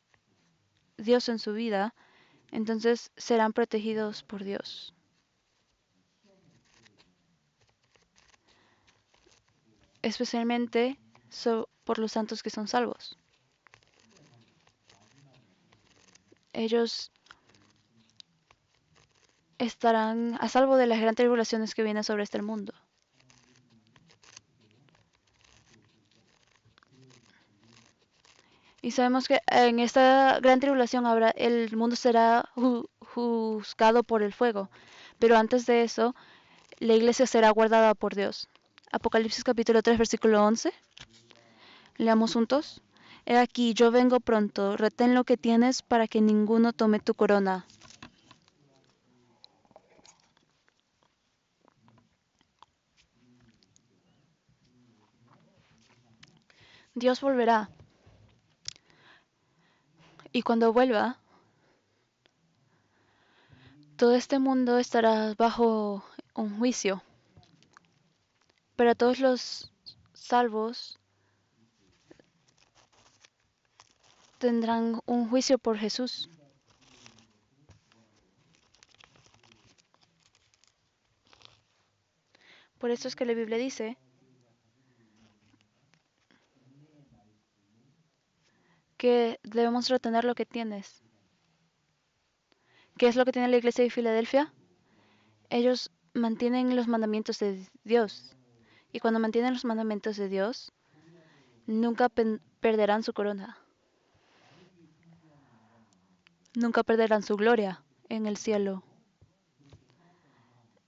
A: Dios en su vida, entonces serán protegidos por Dios. Especialmente por los santos que son salvos. Ellos estarán a salvo de las grandes tribulaciones que vienen sobre este mundo. Y sabemos que en esta gran tribulación el mundo será juzgado por el fuego. Pero antes de eso, la iglesia será guardada por Dios. Apocalipsis capítulo 3, versículo 11. Leamos juntos. He aquí, yo vengo pronto, retén lo que tienes para que ninguno tome tu corona. Dios volverá. Y cuando vuelva, todo este mundo estará bajo un juicio. Pero todos los salvos tendrán un juicio por Jesús. Por eso es que la Biblia dice que debemos retener lo que tienes. ¿Qué es lo que tiene la iglesia de Filadelfia? Ellos mantienen los mandamientos de Dios. Y cuando mantienen los mandamientos de Dios, nunca perderán su corona. Nunca perderán su gloria en el cielo.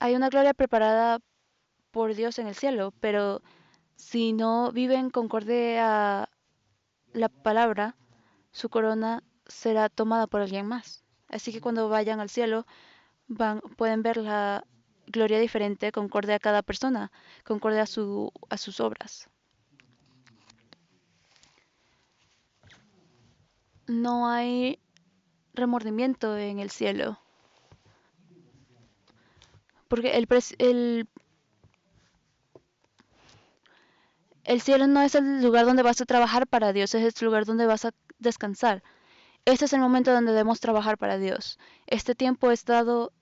A: Hay una gloria preparada por Dios en el cielo, pero si no viven concorde a la palabra, su corona será tomada por alguien más. Así que cuando vayan al cielo, pueden ver la gloria diferente concorde a cada persona, concorde a sus obras. No hay remordimiento en el cielo, porque El cielo no es el lugar donde vas a trabajar para Dios, es el lugar donde vas a descansar. Este es el momento donde debemos trabajar para Dios. Este tiempo es dado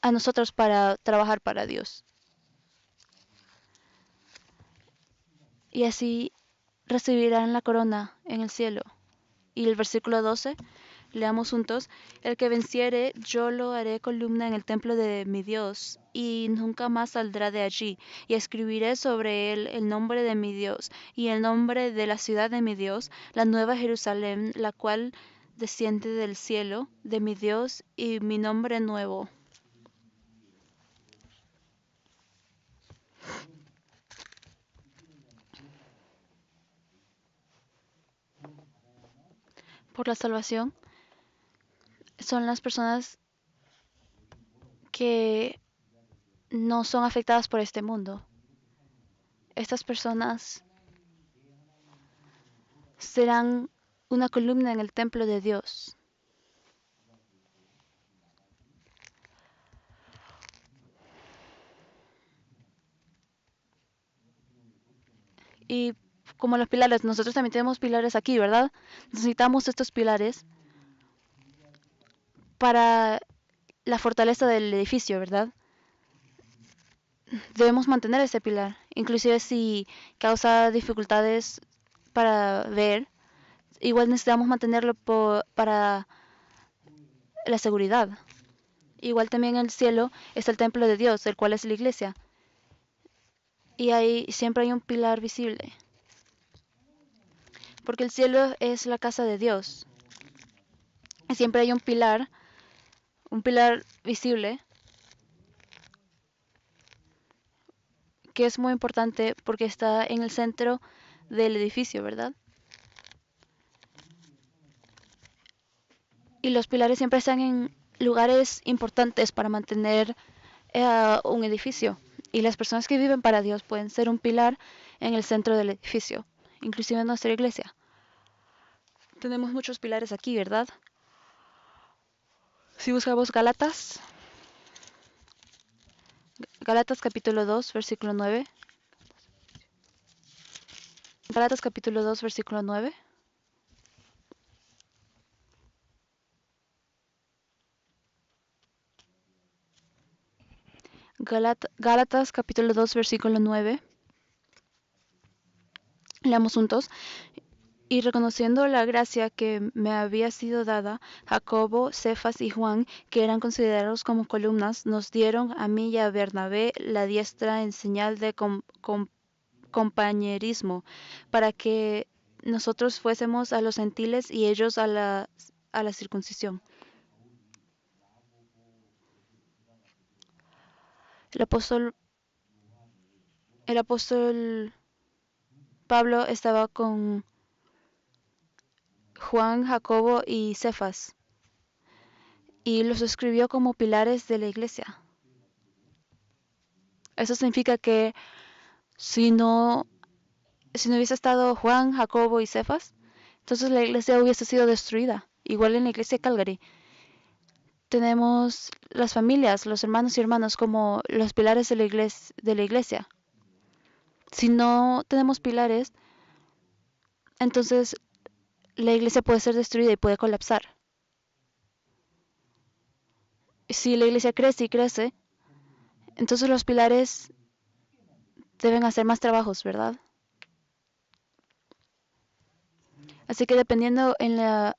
A: a nosotros para trabajar para Dios. Y así recibirán la corona en el cielo. Y el versículo 12, leamos juntos. El que venciere, yo lo haré columna en el templo de mi Dios, y nunca más saldrá de allí. Y escribiré sobre él el nombre de mi Dios, y el nombre de la ciudad de mi Dios, la nueva Jerusalén, la cual desciende del cielo de mi Dios, y mi nombre nuevo. Por la salvación son las personas que no son afectadas por este mundo. Estas personas serán una columna en el templo de Dios. Y como los pilares, nosotros también tenemos pilares aquí, ¿verdad? Necesitamos estos pilares para la fortaleza del edificio, ¿verdad? Debemos mantener ese pilar, inclusive si causa dificultades para ver, igual necesitamos mantenerlo para la seguridad. Igual también en el cielo está el templo de Dios, el cual es la iglesia. Y ahí siempre hay un pilar visible. Porque el cielo es la casa de Dios. Y siempre hay un pilar visible, que es muy importante porque está en el centro del edificio, ¿verdad? Y los pilares siempre están en lugares importantes para mantener un edificio. Y las personas que viven para Dios pueden ser un pilar en el centro del edificio, inclusive en nuestra iglesia. Tenemos muchos pilares aquí, ¿verdad? Si buscamos Gálatas capítulo 2, versículo 9. Gálatas capítulo 2, versículo 9. Gálatas capítulo 2, versículo 9. Leamos juntos. Y reconociendo la gracia que me había sido dada, Jacobo, Cefas y Juan, que eran considerados como columnas, nos dieron a mí y a Bernabé la diestra en señal de compañerismo, para que nosotros fuésemos a los gentiles y ellos a la circuncisión. El apóstol Pablo estaba con Juan, Jacobo y Cefas, y los escribió como pilares de la iglesia. Eso significa que si no hubiese estado Juan, Jacobo y Cefas, entonces la iglesia hubiese sido destruida. Igual en la iglesia de Calgary. Tenemos las familias, los hermanos y hermanas como los pilares de la iglesia. Si no tenemos pilares, entonces la iglesia puede ser destruida y puede colapsar. Si la iglesia crece y crece, entonces los pilares deben hacer más trabajos, ¿verdad? Así que dependiendo en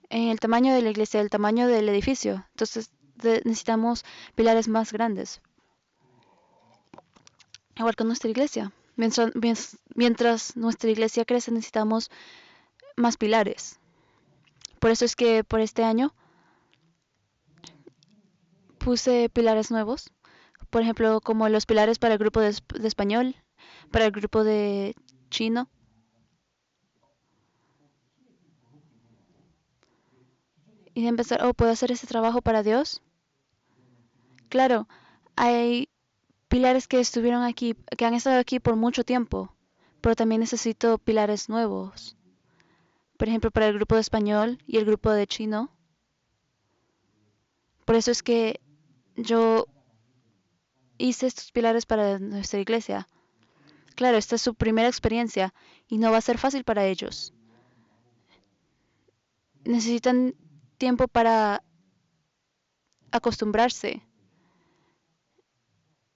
A: el tamaño de la iglesia, el tamaño del edificio, entonces necesitamos pilares más grandes. Igual que nuestra iglesia. Mientras nuestra iglesia crece, necesitamos más pilares. Por eso es que por este año puse pilares nuevos. Por ejemplo, como los pilares para el grupo de español, para el grupo de chino. Y de empezar, ¿puedo hacer ese trabajo para Dios? Claro, hay pilares que estuvieron aquí, que han estado aquí por mucho tiempo, pero también necesito pilares nuevos. Por ejemplo, para el grupo de español y el grupo de chino. Por eso es que yo hice estos pilares para nuestra iglesia. Claro, esta es su primera experiencia y no va a ser fácil para ellos. Necesitan tiempo para acostumbrarse.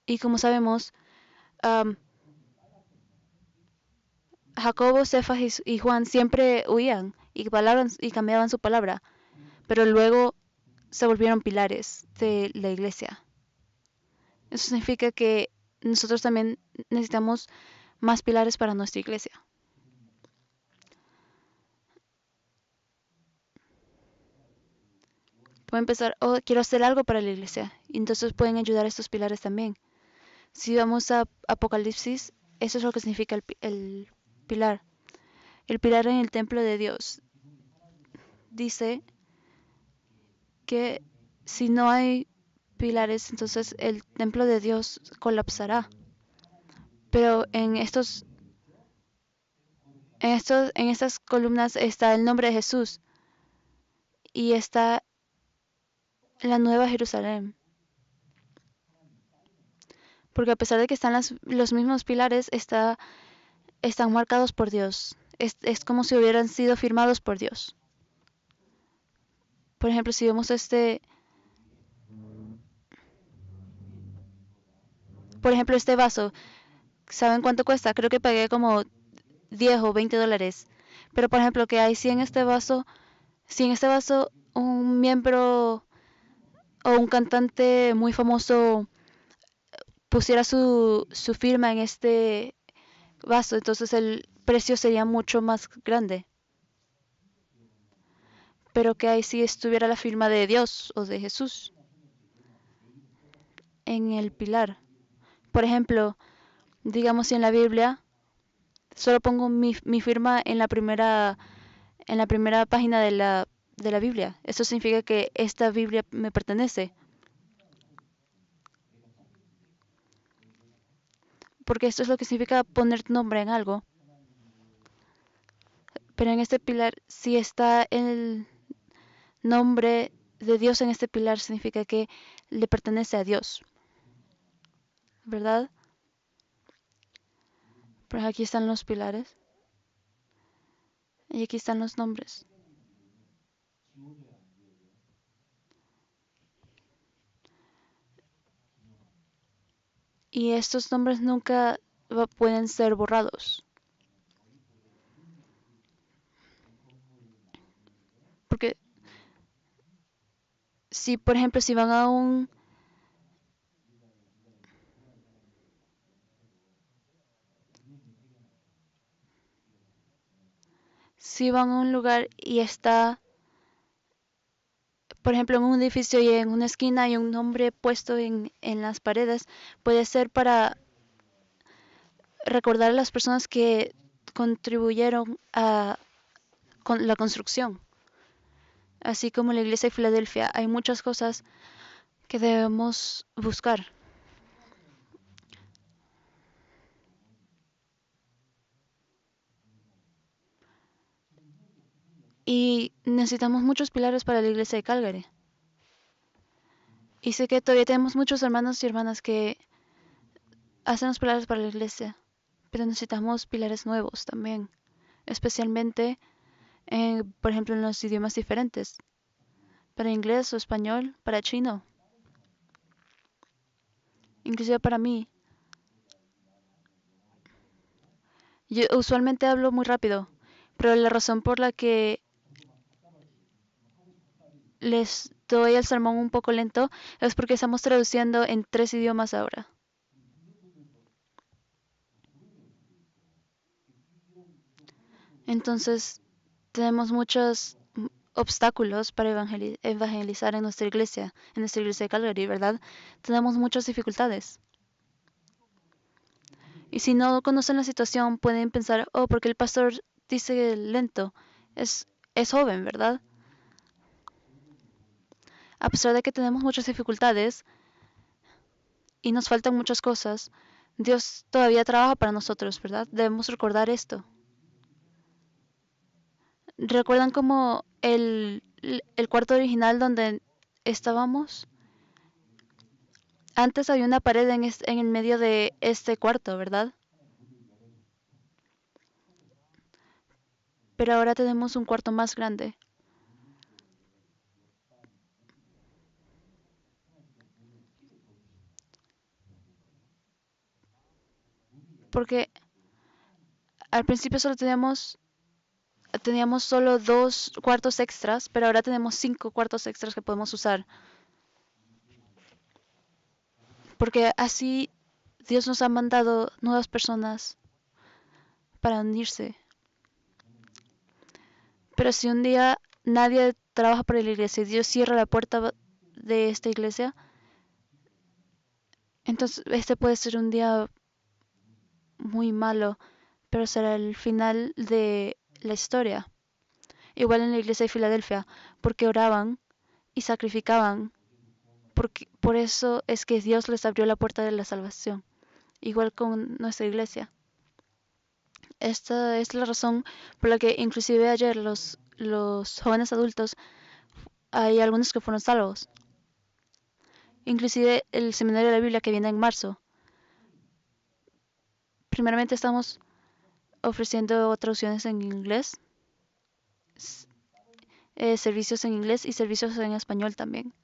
A: Y como sabemos, um, Jacobo, Cefas y Juan siempre huían y cambiaban su palabra, pero luego se volvieron pilares de la iglesia. Eso significa que nosotros también necesitamos más pilares para nuestra iglesia. Pueden pensar, oh, quiero hacer algo para la iglesia. Y entonces pueden ayudar a estos pilares también. Si vamos a Apocalipsis, eso es lo que significa el pilar. El pilar en el templo de Dios dice que si no hay pilares, entonces el templo de Dios colapsará. Pero en estas columnas está el nombre de Jesús y está la Nueva Jerusalén. Porque a pesar de que están los mismos pilares, están marcados por Dios. Es como si hubieran sido firmados por Dios. Por ejemplo, si vemos este vaso, ¿saben cuánto cuesta? Creo que pagué como 10 o 20 dólares. Pero por ejemplo, que hay si en este vaso un miembro o un cantante muy famoso pusiera su firma en este vaso, entonces el precio sería mucho más grande. Pero que ahí si estuviera la firma de Dios o de Jesús en el pilar. Por ejemplo, digamos si en la Biblia solo pongo mi firma en la primera página de la Biblia. Eso significa que esta Biblia me pertenece. Porque esto es lo que significa poner tu nombre en algo. Pero en este pilar, si está el nombre de Dios en este pilar, significa que le pertenece a Dios. ¿Verdad? Pues aquí están los pilares. Y aquí están los nombres. Y estos nombres nunca pueden ser borrados. Porque si, por ejemplo, si van a un lugar y está, por ejemplo, en un edificio y en una esquina hay un nombre puesto en las paredes, puede ser para recordar a las personas que contribuyeron a con la construcción. Así como la iglesia de Filadelfia, hay muchas cosas que debemos buscar. Y necesitamos muchos pilares para la iglesia de Calgary. Y sé que todavía tenemos muchos hermanos y hermanas que hacen los pilares para la iglesia, pero necesitamos pilares nuevos también, especialmente, por ejemplo, en los idiomas diferentes, para inglés o español, para chino, inclusive para mí. Yo usualmente hablo muy rápido, pero la razón por la que les doy el sermón un poco lento es porque estamos traduciendo en 3 idiomas ahora. Entonces, tenemos muchos obstáculos para evangelizar en nuestra iglesia de Calgary, ¿verdad? Tenemos muchas dificultades. Y si no conocen la situación, pueden pensar, oh, porque el pastor dice lento. Es, es joven, ¿verdad? A pesar de que tenemos muchas dificultades y nos faltan muchas cosas, Dios todavía trabaja para nosotros, ¿verdad? Debemos recordar esto. ¿Recuerdan como el cuarto original donde estábamos? Antes había una pared en el medio de este cuarto, ¿verdad? pero ahora tenemos un cuarto más grande. Porque al principio solo teníamos solo 2 cuartos extras, pero ahora tenemos 5 cuartos extras que podemos usar. Porque así Dios nos ha mandado nuevas personas para unirse. Pero si un día nadie trabaja para la iglesia y Dios cierra la puerta de esta iglesia, entonces este puede ser un día muy malo, pero será el final de la historia. Igual en la iglesia de Filadelfia, porque oraban y sacrificaban. Por eso es que Dios les abrió la puerta de la salvación. Igual con nuestra iglesia. Esta es la razón por la que inclusive ayer los jóvenes adultos, hay algunos que fueron salvos. Inclusive el seminario de la Biblia que viene en marzo. Primeramente estamos ofreciendo traducciones en inglés, servicios en inglés y servicios en español también.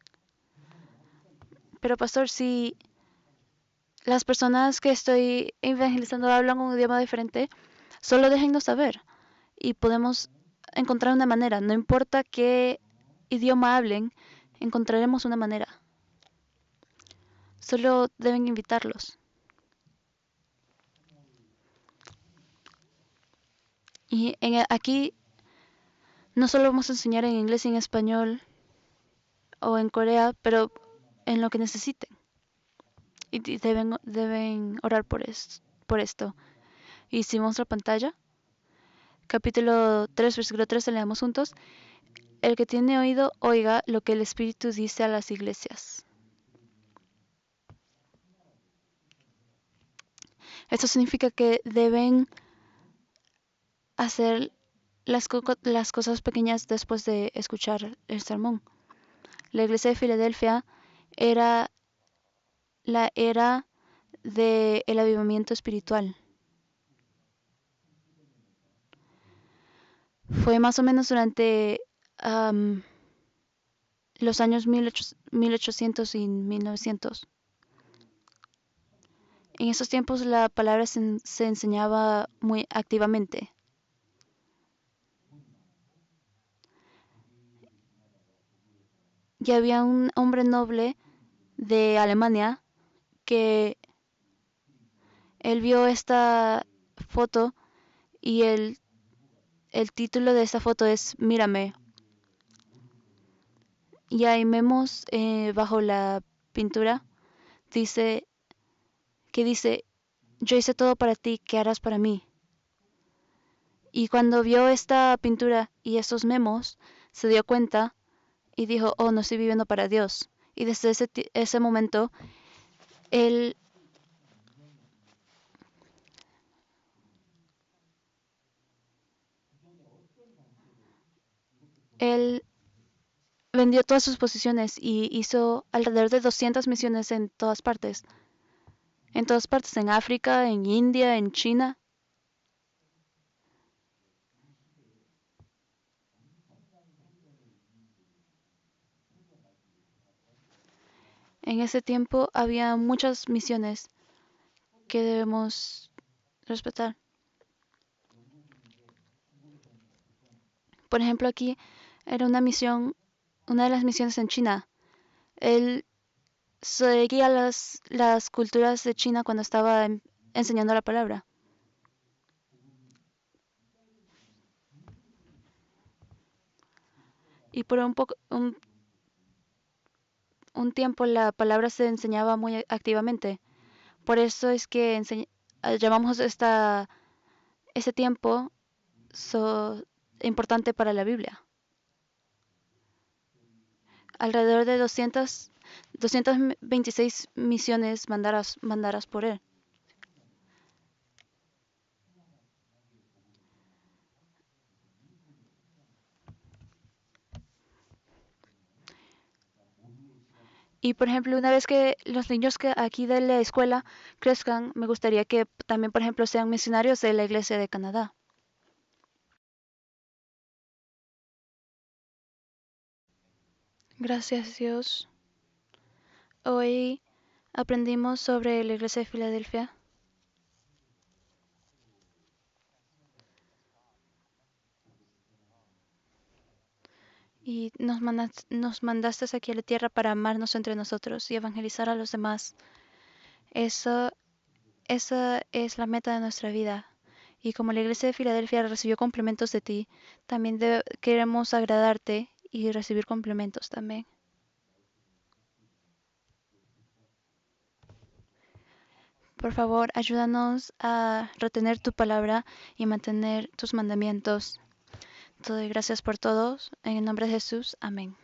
A: Pero pastor, si las personas que estoy evangelizando hablan un idioma diferente, solo déjennos saber y podemos encontrar una manera. No importa qué idioma hablen, encontraremos una manera. Solo deben invitarlos. Y aquí no solo vamos a enseñar en inglés y en español o en Corea, pero en lo que necesiten. Y deben orar por esto. Y si vamos a la pantalla, capítulo 3, versículo 13, leamos juntos. El que tiene oído, oiga lo que el Espíritu dice a las iglesias. Esto significa que deben hacer las cosas pequeñas después de escuchar el sermón. La iglesia de Filadelfia era la era del avivamiento espiritual. Fue más o menos durante los años 1800 y 1900. En esos tiempos la palabra se enseñaba muy activamente. Y había un hombre noble de Alemania que él vio esta foto y el título de esta foto es Mírame. Y ahí vemos bajo la pintura dice yo hice todo para ti, ¿qué harás para mí? Y cuando vio esta pintura y estos memos, se dio cuenta y dijo, oh, no estoy viviendo para Dios. Y desde ese momento, él él vendió todas sus posiciones y hizo alrededor de 200 misiones en todas partes. En todas partes, en África, en India, en China. En ese tiempo había muchas misiones que debemos respetar. Por ejemplo, aquí era una de las misiones en China. Él seguía las culturas de China cuando estaba enseñando la palabra. Y por un tiempo la palabra se enseñaba muy activamente. Por eso es que llamamos ese tiempo importante para la Biblia. Alrededor de 226 misiones mandadas por él. Y por ejemplo, una vez que los niños que aquí de la escuela crezcan, me gustaría que también, por ejemplo, sean misionarios de la Iglesia de Canadá. Gracias, Dios. Hoy aprendimos sobre la iglesia de Filadelfia y nos mandaste aquí a la tierra para amarnos entre nosotros y evangelizar a los demás. Eso, esa es la meta de nuestra vida. Y como la iglesia de Filadelfia recibió complementos de ti, también queremos agradarte y recibir complementos también. Por favor, ayúdanos a retener tu palabra y mantener tus mandamientos. Te doy gracias por todos. En el nombre de Jesús. Amén.